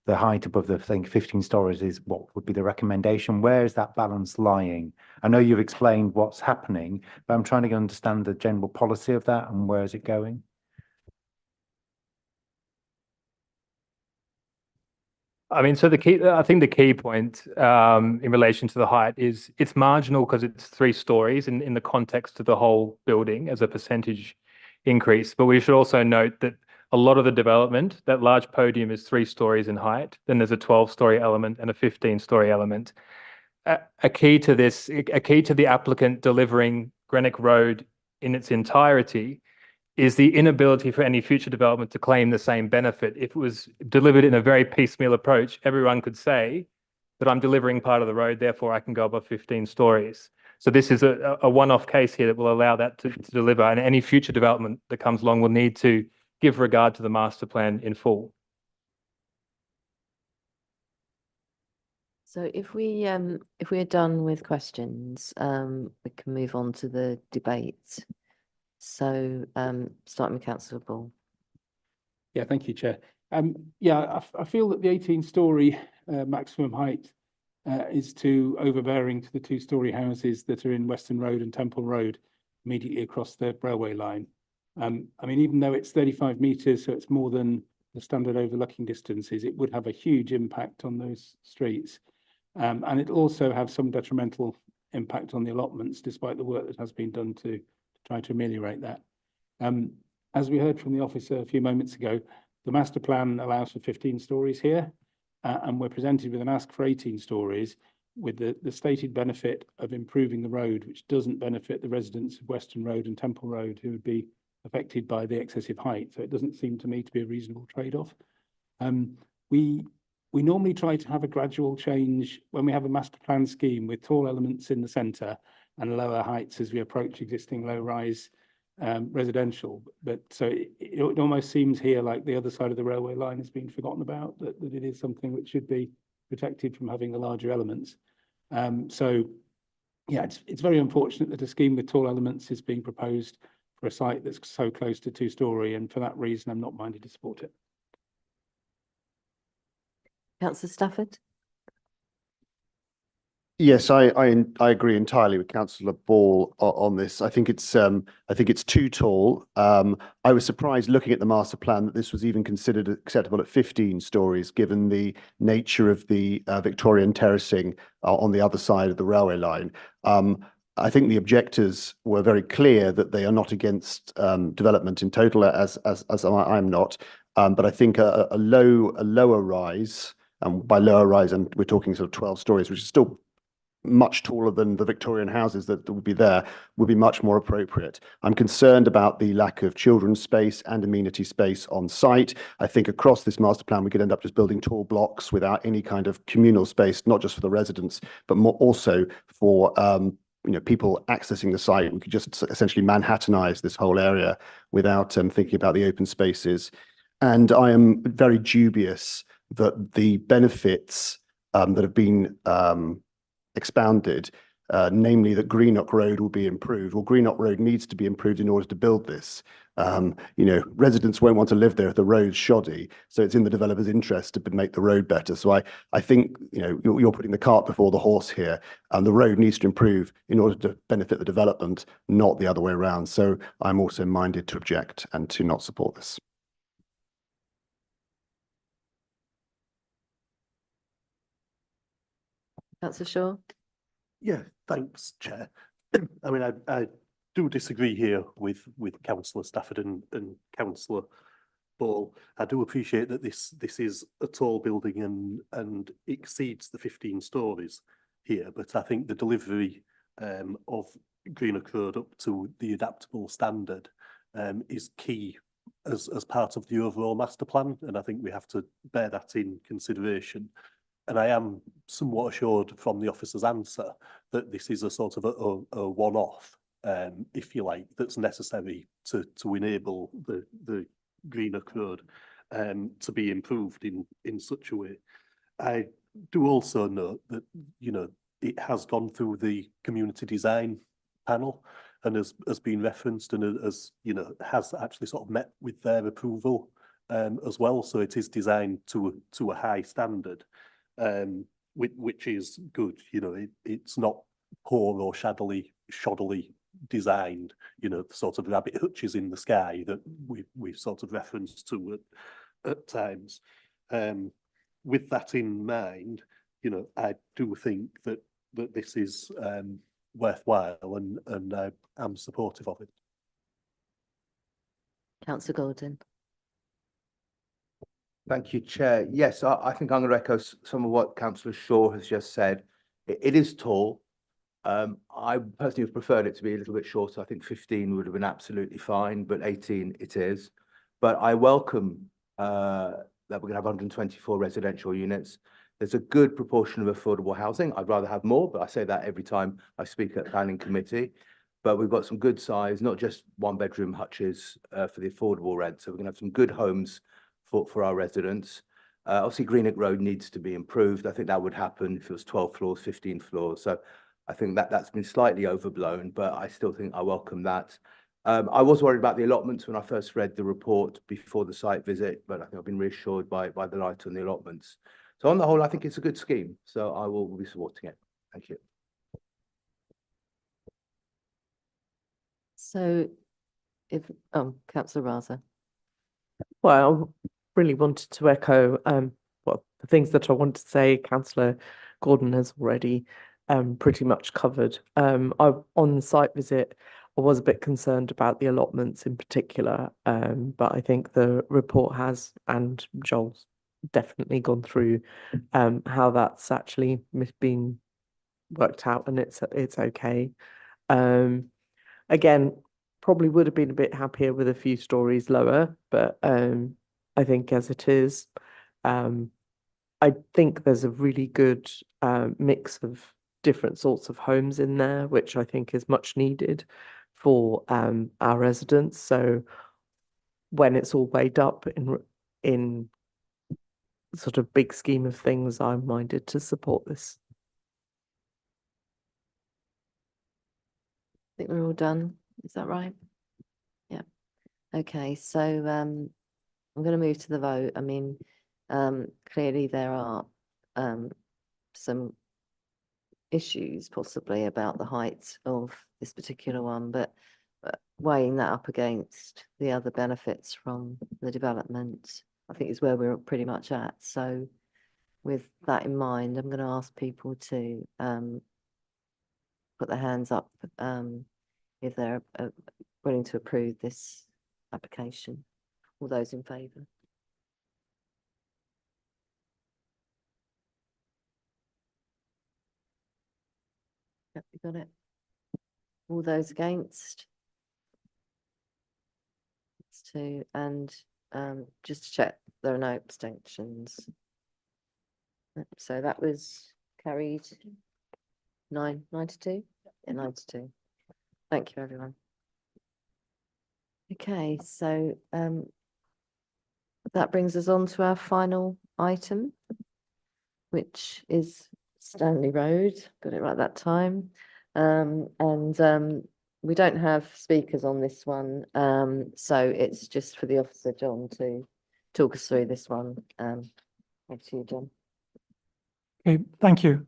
the height above the, I think, 15 stories is what would be the recommendation. Where is that balance lying? I know you've explained what's happening, but I'm trying to understand the general policy of that and where is it going? I mean, so I think the key point in relation to the height is it's marginal because it's 3 stories in the context of the whole building as a percentage increase. But we should also note that a lot of the development, that large podium is 3 stories in height. Then there's a 12-story element and a 15-story element. A key to the applicant delivering Greenock Road in its entirety is the inability for any future development to claim the same benefit. If it was delivered in a very piecemeal approach, everyone could say that I'm delivering part of the road, therefore I can go above 15 stories. So this is a one-off case here that will allow that to deliver, and any future development that comes along will need to give regard to the master plan in full. So if we are done with questions, we can move on to the debate. So starting with councillor Ball. Yeah, thank you, Chair. Yeah, I feel that the 18-story maximum height is too overbearing to the 2-story houses that are in Western Road and Temple Road immediately across the railway line. I mean, even though it's 35 metres, so it's more than the standard overlooking distances, it would have a huge impact on those streets. And it'll also have some detrimental impact on the allotments, despite the work that has been done to try to ameliorate that. As we heard from the officer a few moments ago, the master plan allows for 15 stories here, and we're presented with an ask for 18 stories with the stated benefit of improving the road, which doesn't benefit the residents of Western Road and Temple Road who would be affected by the excessive height. So it doesn't seem to me to be a reasonable trade-off. We normally try to have a gradual change when we have a master plan scheme with tall elements in the centre and lower heights as we approach existing low-rise residential. But so it almost seems here like the other side of the railway line has been forgotten about, that it is something which should be protected from having the larger elements. So yeah, it's very unfortunate that a scheme with tall elements is being proposed for a site that's so close to 2-story, and for that reason, I'm not minded to support it. Councillor Stafford. Yes, I agree entirely with Councillor Ball on this. I think it's too tall. I was surprised looking at the master plan that this was even considered acceptable at 15 stories, given the nature of the Victorian terracing on the other side of the railway line. I think the objectors were very clear that they are not against development in total, as I'm not. But I think a lower rise, and by lower rise, and we're talking sort of 12 stories, which is still much taller than the Victorian houses that would be there, would be much more appropriate. I'm concerned about the lack of children's space and amenity space on site. I think across this master plan, we could end up just building tall blocks without any kind of communal space, not just for the residents, but more also for people accessing the site. We could just essentially Manhattanize this whole area without thinking about the open spaces. And I am very dubious that the benefits that have been expounded, namely that Greenock Road will be improved. Well, Greenock Road needs to be improved in order to build this. Residents won't want to live there if the road's shoddy, so it's in the developer's interest to make the road better. So I think you're putting the cart before the horse here, and the road needs to improve in order to benefit the development, not the other way around. So I'm also minded to object and to not support this. Councillor Shaw. Yeah, thanks, Chair. I mean, I do disagree here with Councillor Stafford and Councillor Ball. I do appreciate that this is a tall building and exceeds the 15 stories here, but I think the delivery of Greenock Road up to the adaptable standard is key as part of the overall master plan, and I think we have to bear that in consideration. And I am somewhat assured from the officer's answer that this is a sort of a one-off, if you like, that's necessary to enable the Greenock Road to be improved in such a way. I do also note that, you know, it has gone through the community design panel and has been referenced and has, you know, has actually sort of met with their approval as well. So it is designed to a high standard, which is good. You know, it's not poor or shoddily designed, you know, the sort of rabbit hutches in the sky that we've sort of referenced to at times. With that in mind, you know, I do think that this is worthwhile, and I'm supportive of it. Councillor Gordon. Thank you, Chair. Yes, I think I'm going to echo some of what Councillor Shaw has just said. It is tall. I personally have preferred it to be a little bit shorter. I think 15 would have been absolutely fine, but 18 it is. But I welcome that we're going to have 124 residential units. There's a good proportion of affordable housing. I'd rather have more, but I say that every time I speak at planning committee. But we've got some good size, not just one-bedroom hutches for the affordable rent. So we're going to have some good homes for our residents. Obviously, Greenock Road needs to be improved. I think that would happen if it was 12 floors, 15 floors. So I think that's been slightly overblown, but I still think I welcome that. I was worried about the allotments when I first read the report before the site visit, but I think I've been reassured by the light on the allotments. So on the whole, I think it's a good scheme. So I will be supporting it. Thank you. So Councillor Raza. Well, I really wanted to echo well, the things that I want to say. Councillor Gordon has already pretty much covered. On the site visit, I was a bit concerned about the allotments in particular, but I think the report has, and Joel's definitely gone through how that's actually been worked out, and it's okay. Again, probably would have been a bit happier with a few stories lower, but I think as it is, I think there's a really good mix of different sorts of homes in there, which I think is much needed for our residents. So when it's all weighed up in sort of big scheme of things, I'm minded to support this. I think we're all done. Is that right? Yeah. Okay, so I'm going to move to the vote. I mean, clearly there are some issues possibly about the height of this particular one, but weighing that up against the other benefits from the development, I think is where we're pretty much at. So with that in mind, I'm going to ask people to put their hands up if they're willing to approve this application. All those in favour? Yep, you got it. All those against? That's 2, and just to check, there are no abstentions. Yep, so that was carried 9 to 2? Yeah, 9 to 2. Thank you, everyone. Okay, so that brings us on to our final item, which is Stanley Road. Got it right that time. We don't have speakers on this one, so it's just for the officer, John, to talk us through this one. Over to you, John. Okay, thank you.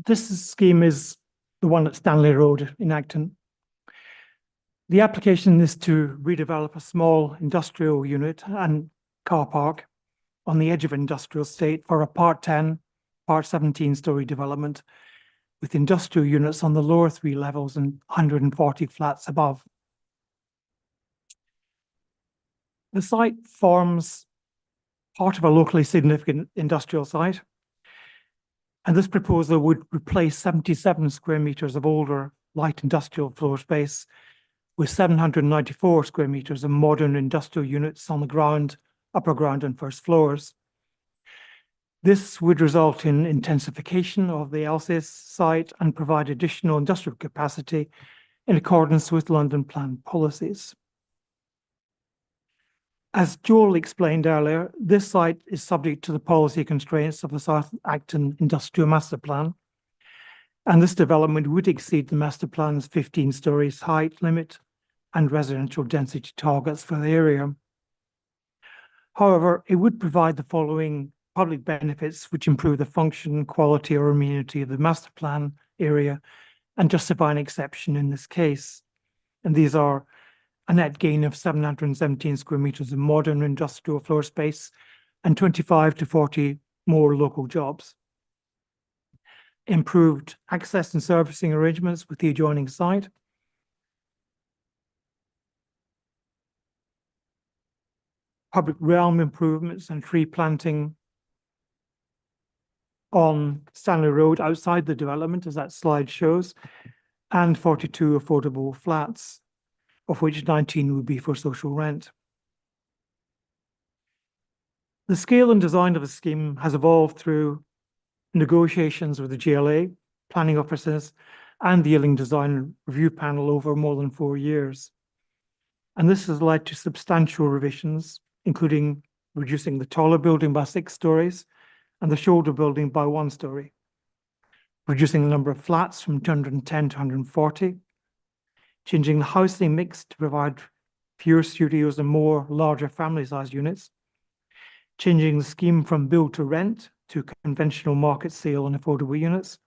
This scheme is the one at Stanley Road in Acton. The application is to redevelop a small industrial unit and car park on the edge of industrial estate for a Part 10, Part 17 story development with industrial units on the lower 3 levels and 140 flats above. The site forms part of a locally significant industrial site, and this proposal would replace 77 square meters of older light industrial floor space with 794 square meters of modern industrial units on the ground, upper ground and first floors. This would result in intensification of the LCS site and provide additional industrial capacity in accordance with London Plan policies. As Joel explained earlier, this site is subject to the policy constraints of the South Acton Industrial Master Plan, and this development would exceed the master plan's 15 stories height limit and residential density targets for the area. However, it would provide the following public benefits which improve the function, quality, or amenity of the master plan area and justify an exception in this case. And these are a net gain of 717 square meters of modern industrial floor space and 25 to 40 more local jobs. Improved access and servicing arrangements with the adjoining site. Public realm improvements and tree planting on Stanley Road outside the development, as that slide shows, and 42 affordable flats, of which 19 would be for social rent. The scale and design of the scheme has evolved through negotiations with the GLA, planning officers, and the Ealing Design Review Panel over more than 4 years. And this has led to substantial revisions, including reducing the taller building by 6 stories and the shoulder building by 1 story, reducing the number of flats from 210 to 140, changing the housing mix to provide fewer studios and more larger family-sized units, changing the scheme from build to rent to conventional market sale and affordable units,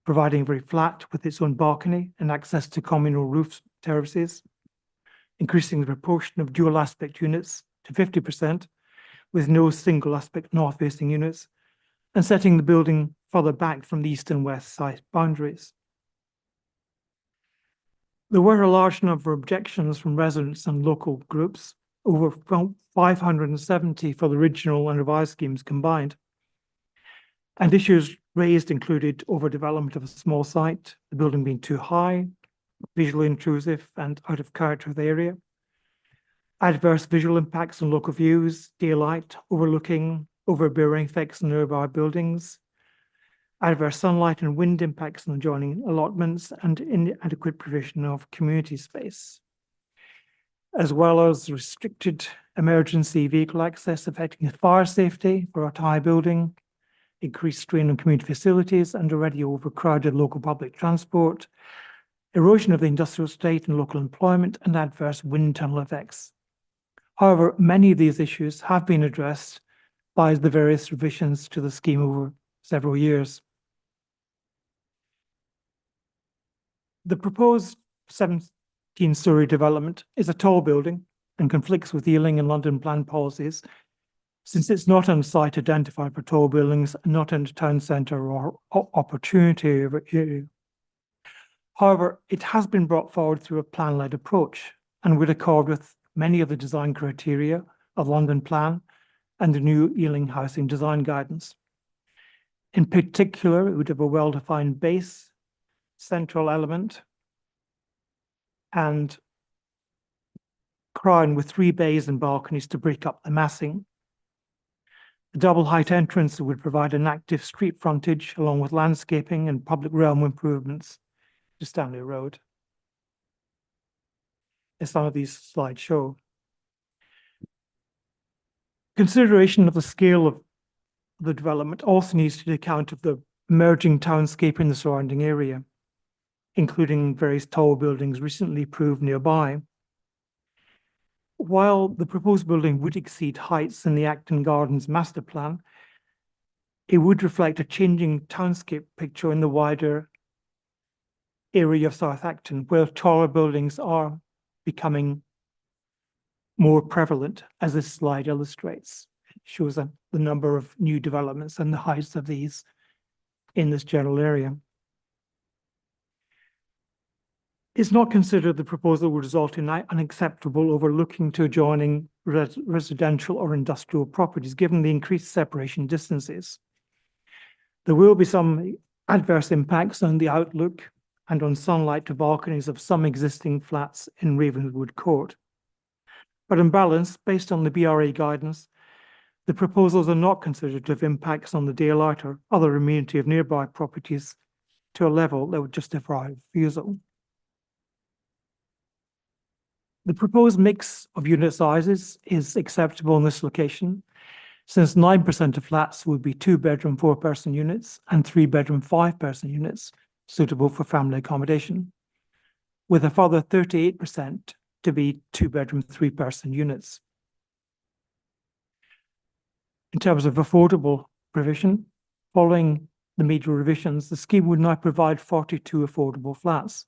providing very flat with its own balcony and access to communal roof terraces, increasing the proportion of dual aspect units to 50% with no single aspect north-facing units, and setting the building further back from the east and west side boundaries. There were a large number of objections from residents and local groups, over 570 for the original and revised schemes combined. And issues raised included overdevelopment of a small site, the building being too high, visually intrusive and out of character of the area, adverse visual impacts on local views, daylight, overlooking, overbearing effects on nearby buildings, adverse sunlight and wind impacts on adjoining allotments, and inadequate provision of community space, as well as restricted emergency vehicle access affecting fire safety for a high building, increased strain on community facilities and already overcrowded local public transport, erosion of the industrial estate and local employment, and adverse wind tunnel effects. However, many of these issues have been addressed by the various revisions to the scheme over several years. The proposed 17-story development is a tall building and conflicts with Ealing and London Plan policies, since it's not on site identified for tall buildings and not in the town centre or opportunity area. However, it has been brought forward through a plan-led approach and would accord with many of the design criteria of London Plan and the new Ealing Housing Design Guidance. In particular, it would have a well-defined base, central element, and crown with 3 bays and balconies to break up the massing. The double height entrance would provide an active street frontage along with landscaping and public realm improvements to Stanley Road, as some of these slides show. Consideration of the scale of the development also needs to take account of the emerging townscape in the surrounding area, including various tall buildings recently approved nearby. While the proposed building would exceed heights in the Acton Gardens master plan, it would reflect a changing townscape picture in the wider area of South Acton, where taller buildings are becoming more prevalent, as this slide illustrates. It shows the number of new developments and the heights of these in this general area. It's not considered the proposal will result in unacceptable overlooking to adjoining residential or industrial properties, given the increased separation distances. There will be some adverse impacts on the outlook and on sunlight to balconies of some existing flats in Ravenswood Court. But in balance, based on the BRA guidance, the proposals are not considered to have impacts on the daylight or other amenity of nearby properties to a level that would justify refusal. The proposed mix of unit sizes is acceptable in this location, since 9% of flats would be 2-bedroom, 4-person units and 3-bedroom, 5-person units suitable for family accommodation, with a further 38% to be 2-bedroom, 3-person units. In terms of affordable provision, following the major revisions, the scheme would now provide 42 affordable flats,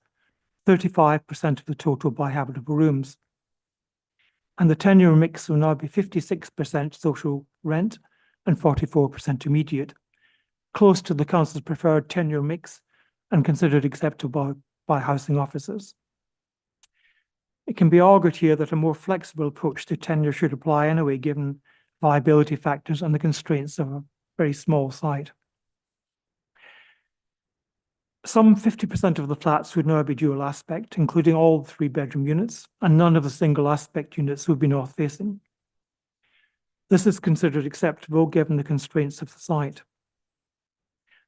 35% of the total by habitable rooms. And the tenure mix will now be 56% social rent and 44% immediate, close to the council's preferred tenure mix and considered acceptable by housing officers. It can be argued here that a more flexible approach to tenure should apply anyway, given viability factors and the constraints of a very small site. Some 50% of the flats would now be dual aspect, including all 3-bedroom units, and none of the single aspect units would be north facing. This is considered acceptable given the constraints of the site.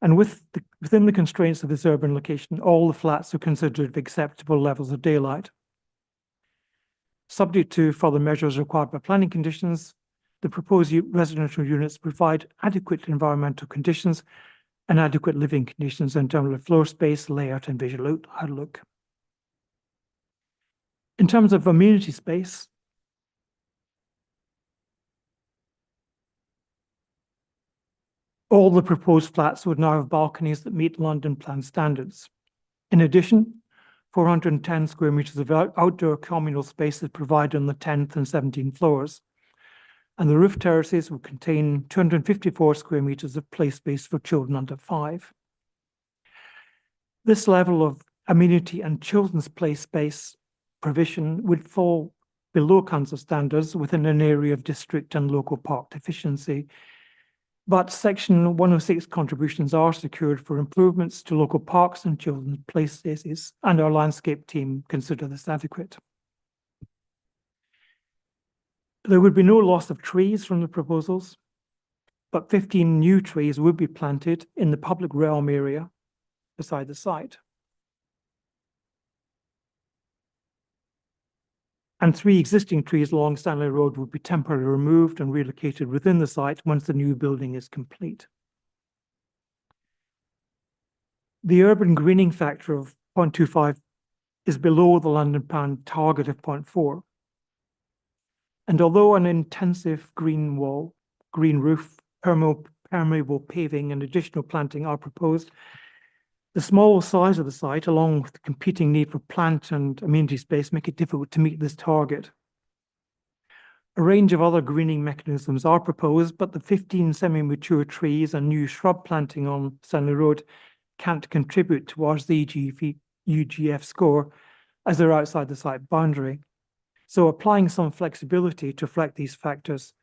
And within the constraints of this urban location, all the flats are considered acceptable levels of daylight. Subject to further measures required by planning conditions, the proposed residential units provide adequate environmental conditions and adequate living conditions in terms of floor space, layout, and visual outlook. In terms of amenity space, all the proposed flats would now have balconies that meet London Plan standards. In addition, 410 square meters of outdoor communal space is provided on the 10th and 17th floors, and the roof terraces will contain 254 square meters of play space for children under 5. This level of amenity and children's play space provision would fall below council standards within an area of district and local park efficiency, but Section 106 contributions are secured for improvements to local parks and children's play spaces, and our landscape team consider this adequate. There would be no loss of trees from the proposals, but 15 new trees would be planted in the public realm area beside the site. And 3 existing trees along Stanley Road would be temporarily removed and relocated within the site once the new building is complete. The urban greening factor of 0.25 is below the London Plan target of 0.4. And although an intensive green wall, green roof, permeable paving and additional planting are proposed, the small size of the site, along with the competing need for plant and amenity space, make it difficult to meet this target. A range of other greening mechanisms are proposed, but the 15 semi-mature trees and new shrub planting on Stanley Road can't contribute towards the UGF score as they're outside the site boundary. So applying some flexibility to reflect these factors,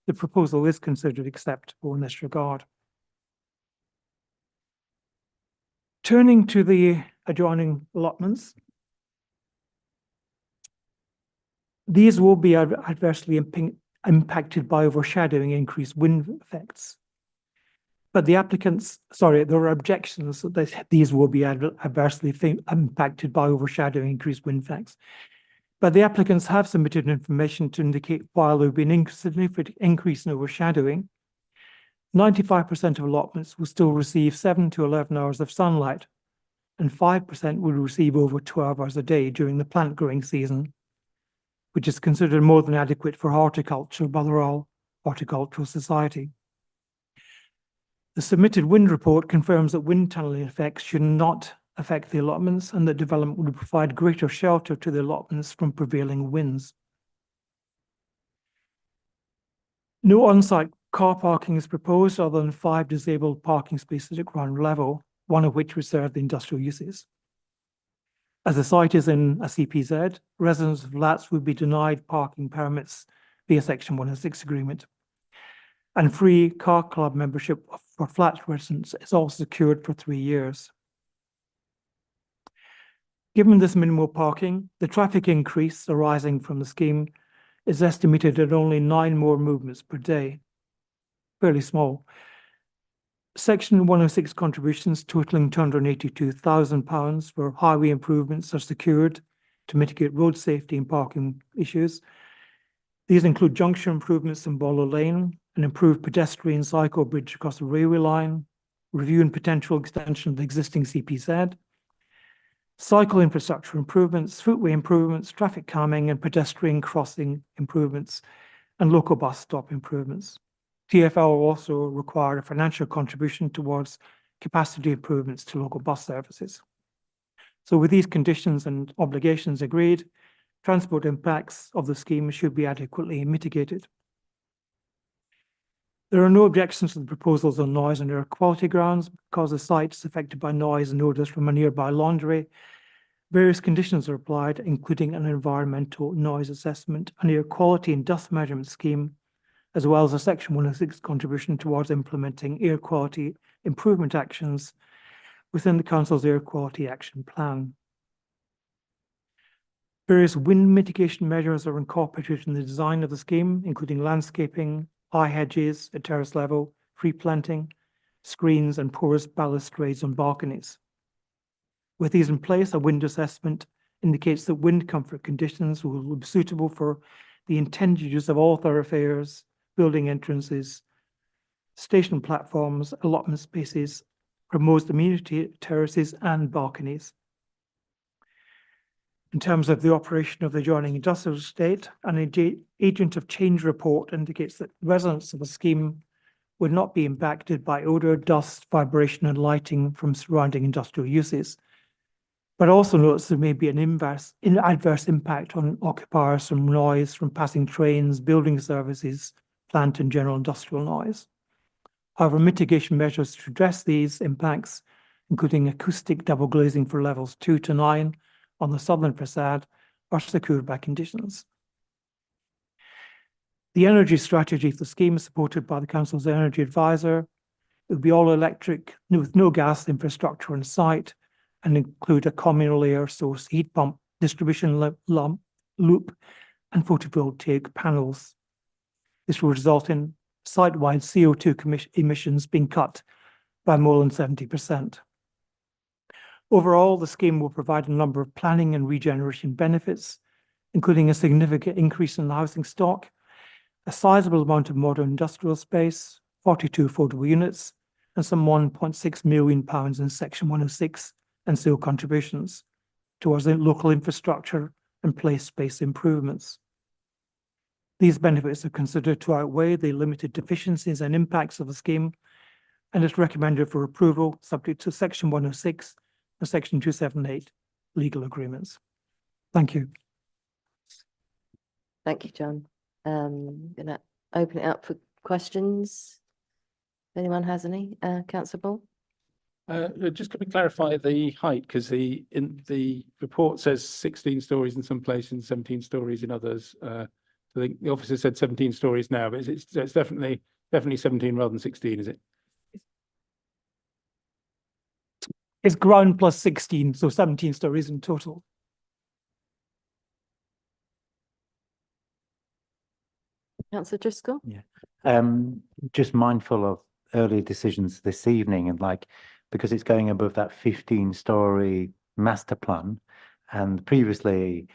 the proposal is considered acceptable in this regard. Turning to the adjoining allotments, these will be adversely impacted by overshadowing increased wind effects. But the applicants, there are objections that these will be adversely impacted by overshadowing increased wind effects. But the applicants have submitted information to indicate while there will be an significant increase in overshadowing, 95% of allotments will still receive 7 to 11 hours of sunlight, and 5% will receive over 12 hours a day during the plant growing season, which is considered more than adequate for horticulture by the Royal Horticultural Society. The submitted wind report confirms that wind tunneling effects should not affect the allotments and that development would provide greater shelter to the allotments from prevailing winds. No on-site car parking is proposed other than 5 disabled parking spaces at ground level, one of which would serve the industrial uses. As the site is in a CPZ, residents of flats would be denied parking permits via Section 106 agreement. And free car club membership for flat residents is also secured for 3 years. Given this minimal parking, the traffic increase arising from the scheme is estimated at only 9 more movements per day. Fairly small. Section 106 contributions totaling £282,000 for highway improvements are secured to mitigate road safety and parking issues. These include junction improvements in Boller Lane, an improved pedestrian cycle bridge across the railway line, review and potential extension of the existing CPZ, cycle infrastructure improvements, footway improvements, traffic calming and pedestrian crossing improvements, and local bus stop improvements. TfL will also require a financial contribution towards capacity improvements to local bus services. So with these conditions and obligations agreed, transport impacts of the scheme should be adequately mitigated. There are no objections to the proposals on noise and air quality grounds because the site is affected by noise and odours from a nearby laundry. Various conditions are applied, including an environmental noise assessment, an air quality and dust measurement scheme, as well as a Section 106 contribution towards implementing air quality improvement actions within the Council's Air Quality Action Plan. Various wind mitigation measures are incorporated in the design of the scheme, including landscaping, high hedges at terrace level, free planting, screens and porous balustrades on balconies. With these in place, a wind assessment indicates that wind comfort conditions will be suitable for the intended use of all thoroughfares, building entrances, station platforms, allotment spaces, proposed amenity terraces and balconies. In terms of the operation of the adjoining industrial estate, an agent of change report indicates that residents of the scheme would not be impacted by odour, dust, vibration and lighting from surrounding industrial uses, but also notes there may be an adverse impact on occupiers from noise from passing trains, building services, plant and general industrial noise. However, mitigation measures to address these impacts, including acoustic double glazing for levels 2 to 9 on the southern facade, are secured by conditions. The energy strategy for the scheme is supported by the Council's Energy Advisor. It will be all electric with no gas infrastructure on site and include a communal air source heat pump, distribution loop and photovoltaic panels. This will result in site-wide CO2 emissions being cut by more than 70%. Overall, the scheme will provide a number of planning and regeneration benefits, including a significant increase in the housing stock, a sizable amount of modern industrial space, 42 affordable units, and some £1.6 million in Section 106 and SEAL contributions towards the local infrastructure and place space improvements. These benefits are considered to outweigh the limited deficiencies and impacts of the scheme, and is recommended for approval subject to Section 106 and Section 278 legal agreements. Thank you. Thank you, John. Gonna open it up for questions. If anyone has any, Councillor Ball? Just can we clarify the height, because in the report says 16 stories in some places and 17 stories in others. I think the officer said 17 stories now, but it's definitely 17 rather than 16, is it? It's ground plus 16, so 17 stories in total. Councillor Driscoll? Yeah. Just mindful of earlier decisions this evening and because it's going above that 15-story master plan, and previously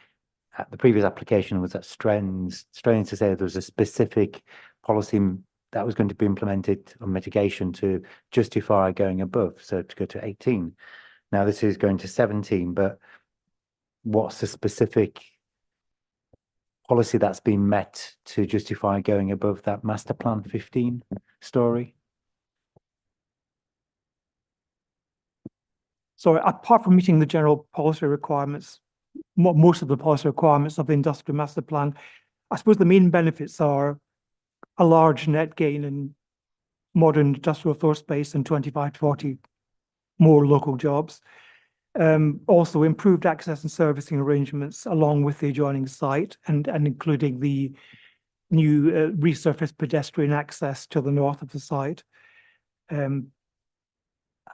the previous application was that strange to say there was a specific policy that was going to be implemented on mitigation to justify going above, so to go to 18. Now this is going to 17, but what's the specific policy that's been met to justify going above that master plan 15-story? So apart from meeting the general policy requirements, most of the policy requirements of the industrial master plan, I suppose the main benefits are a large net gain in modern industrial floor space and 25 to 40 more local jobs. Also improved access and servicing arrangements along with the adjoining site and including the new resurfaced pedestrian access to the north of the site.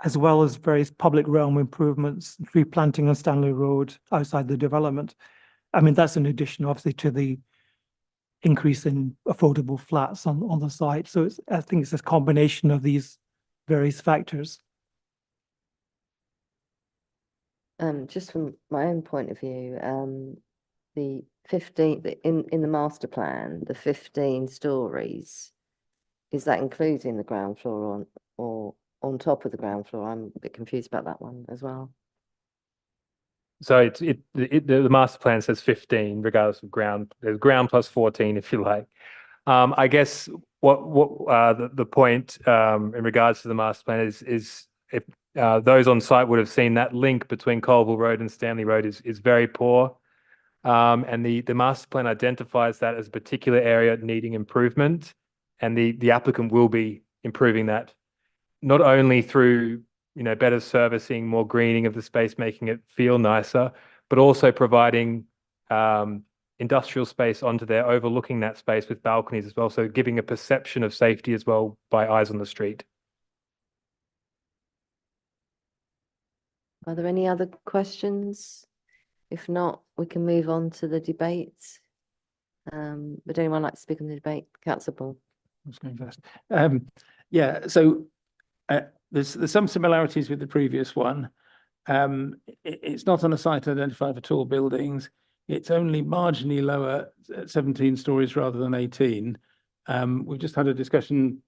as well as various public realm improvements, tree planting on Stanley Road outside the development. I mean, that's in addition, obviously, to the increase in affordable flats on the site. So I think it's a combination of these various factors. Just from my own point of view, the 15 in the master plan, the 15 stories, is that including the ground floor or on top of the ground floor? I'm a bit confused about that one as well. So the master plan says 15 regardless of ground. There's ground plus 14 if you like. I guess what the point in regards to the master plan is if those on site would have seen that link between Colville Road and Stanley Road is very poor. And the master plan identifies that as a particular area needing improvement, and the applicant will be improving that, not only through better servicing, more greening of the space, making it feel nicer, but also providing industrial space onto there, overlooking that space with balconies as well, so giving a perception of safety as well by eyes on the street. Are there any other questions? If not, we can move on to the debate. Would anyone like to speak on the debate? Councillor Ball. I was going first. Yeah, so there's some similarities with the previous one. It's not on a site identified for tall buildings. It's only marginally lower at 17 stories rather than 18. We've just had a discussion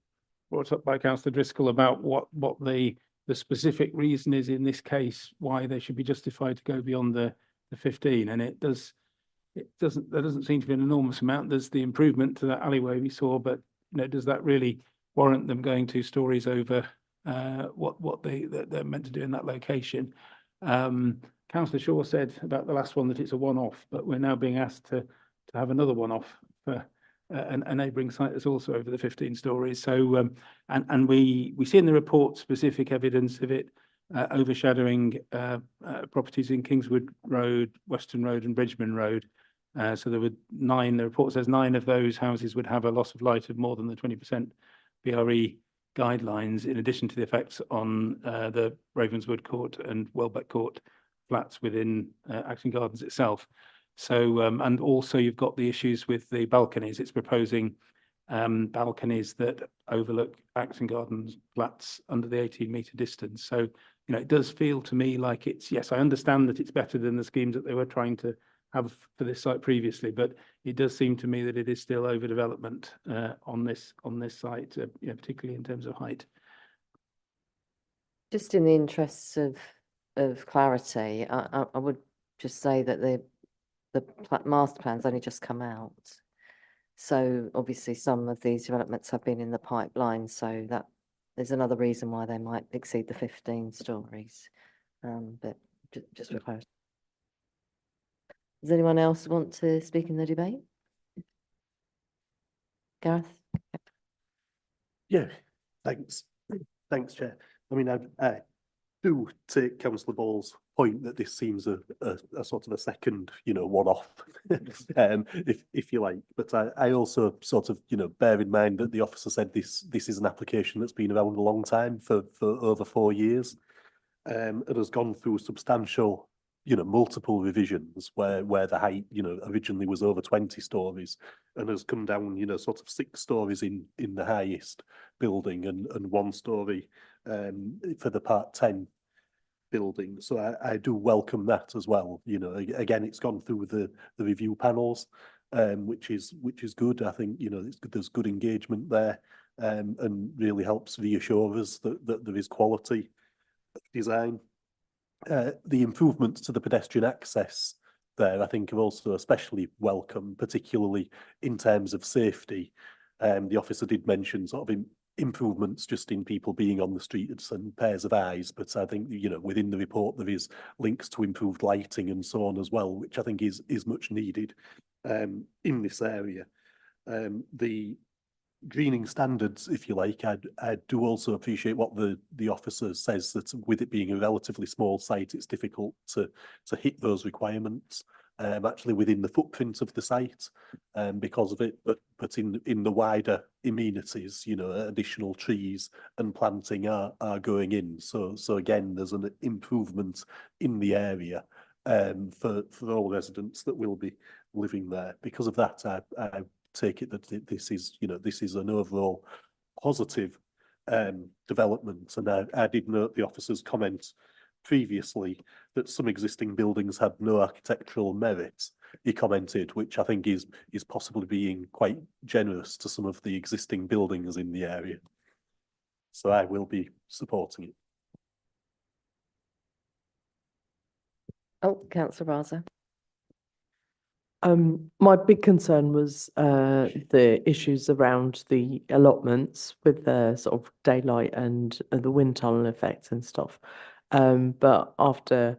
brought up by Councillor Driscoll about what the specific reason is in this case why they should be justified to go beyond the 15, and there doesn't seem to be an enormous amount. There's the improvement to that alleyway we saw, but does that really warrant them going 2 stories over what they're meant to do in that location? Councillor Shaw said about the last one that it's a one-off, but we're now being asked to have another one-off for a neighbouring site that's also over the 15 stories. So and we see in the report specific evidence of it overshadowing properties in Kingswood Road, Western Road and Bridgeman Road. So there were 9, the report says 9 of those houses would have a loss of light of more than the 20% BRE guidelines, in addition to the effects on the Ravenswood Court and Welbeck Court flats within Acton Gardens itself. So, and also you've got the issues with the balconies. It's proposing balconies that overlook Acton Gardens flats under the 18-metre distance. So, it does feel to me like yes, I understand that it's better than the schemes that they were trying to have for this site previously, but it does seem to me that it is still overdevelopment on this site, particularly in terms of height. Just in the interests of clarity, I would just say that the master plan's only just come out. So obviously some of these developments have been in the pipeline, so that there's another reason why they might exceed the 15 stories. But just for clarity. Does anyone else want to speak in the debate? Gareth? Yeah, thanks. Thanks, Chair. I mean, I do take Councillor Ball's point that this seems a sort of a second, one-off, if you like. But I also sort of, bear in mind that the officer said this is an application that's been around a long time for over 4 years, and has gone through substantial, multiple revisions where the height, originally was over 20 stories and has come down, sort of 6 stories in the highest building and 1 story for the Part 10 building. So I do welcome that as well. Again, it's gone through the review panels, which is good. I think, there's good engagement there, and really helps reassure us that there is quality design. The improvements to the pedestrian access there, I think, are also especially welcome, particularly in terms of safety. The officer did mention sort of improvements just in people being on the streets and pairs of eyes, but I think, within the report there is links to improved lighting and so on as well, which I think is much needed in this area. The greening standards, if you like, I do also appreciate what the officer says, that with it being a relatively small site, it's difficult to hit those requirements. actually within the footprint of the site because of it, but in the wider amenities, you know, additional trees and planting are going in. So again, there's an improvement in the area for all residents that will be living there. Because of that, I take it that this is, you know, this is an overall positive development. And I did note the officer's comment previously that some existing buildings had no architectural merit, he commented, which I think is possibly being quite generous to some of the existing buildings in the area. So I will be supporting it. Oh, Councillor Raza. My big concern was the issues around the allotments with the sort of daylight and the wind tunnel effect and stuff. But after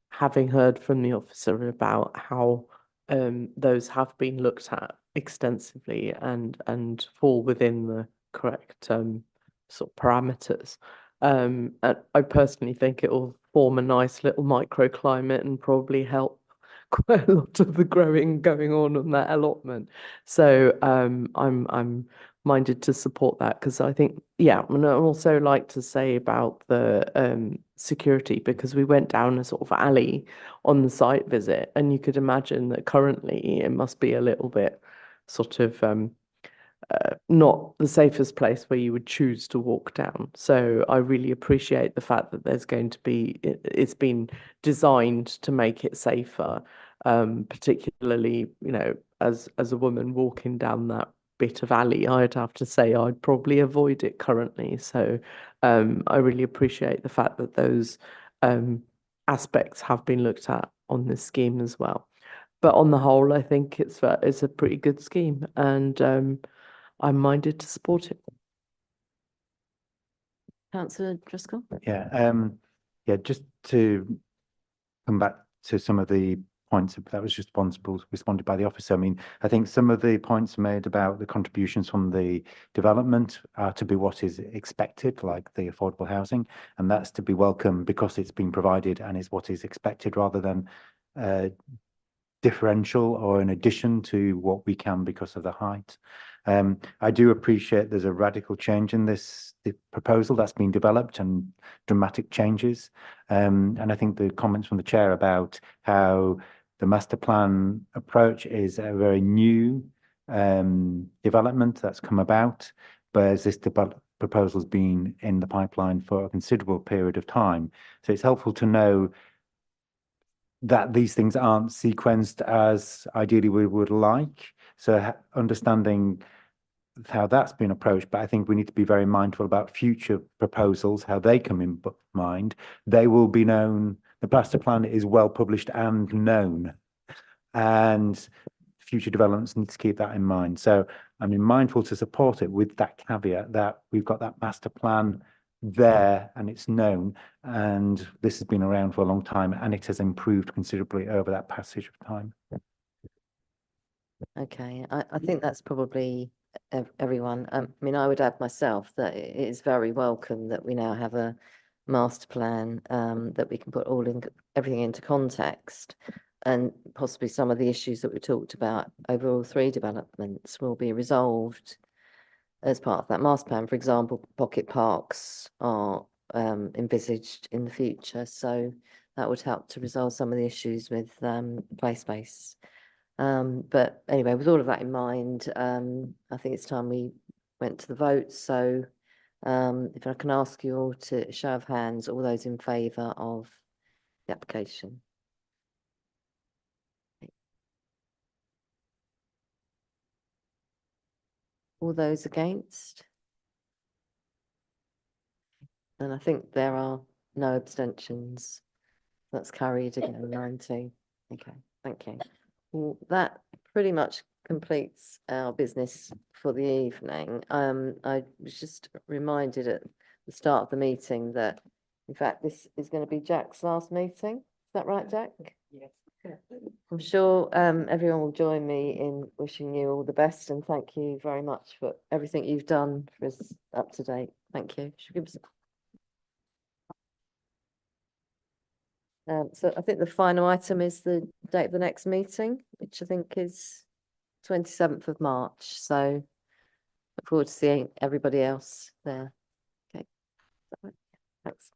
having heard from the officer about how those have been looked at extensively and fall within the correct sort of parameters, and I personally think it will form a nice little microclimate and probably help quite a lot of the growing going on that allotment. So I'm minded to support that because I think, yeah, and I also like to say about the security, because we went down a sort of alley on the site visit, and you could imagine that currently it must be a little bit sort of not the safest place where you would choose to walk down. So I really appreciate the fact that there's going to be, it's been designed to make it safer, particularly, you know, as a woman walking down that bit of alley, I'd have to say I'd probably avoid it currently. So I really appreciate the fact that those aspects have been looked at on this scheme as well. But on the whole, I think it's a pretty good scheme, and I'm minded to support it. Councillor Driscoll. Yeah, just to come back to some of the points that was responded by the officer. I mean, I think some of the points made about the contributions from the development are to be what is expected, like the affordable housing, and that's to be welcome because it's been provided and is what is expected rather than differential or in addition to what we can because of the height. I do appreciate there's a radical change in the proposal that's been developed and dramatic changes. And I think the comments from the chair about how the master plan approach is a very new development that's come about, whereas this proposal's been in the pipeline for a considerable period of time. So it's helpful to know that these things aren't sequenced as ideally we would like. So understanding how that's been approached, but I think we need to be very mindful about future proposals, how they come in mind. They will be known, the master plan is well published and known, and future developments need to keep that in mind. So I mean, mindful to support it with that caveat that we've got that master plan there and it's known, and this has been around for a long time and it has improved considerably over that passage of time. Okay, I think that's probably everyone. I mean, I would add myself that it is very welcome that we now have a master plan that we can put everything into context, and possibly some of the issues that we talked about over all three developments will be resolved as part of that master plan. For example, pocket parks are envisaged in the future, so that would help to resolve some of the issues with play space. But anyway, with all of that in mind, I think it's time we went to the vote. So if I can ask you all to show of hands, all those in favour of the application. All those against? And I think there are no abstentions. That's carried again, 19. Okay, thank you. Well, that pretty much completes our business for the evening. I was just reminded at the start of the meeting that, in fact, this is going to be Jack's last meeting. Is that right, Jack? Yes. I'm sure everyone will join me in wishing you all the best, and thank you very much for everything you've done for us up to date. Thank you. Should we give us so I think the final item is the date of the next meeting, which I think is 27th of March. So look forward to seeing everybody else there. Okay. Thanks.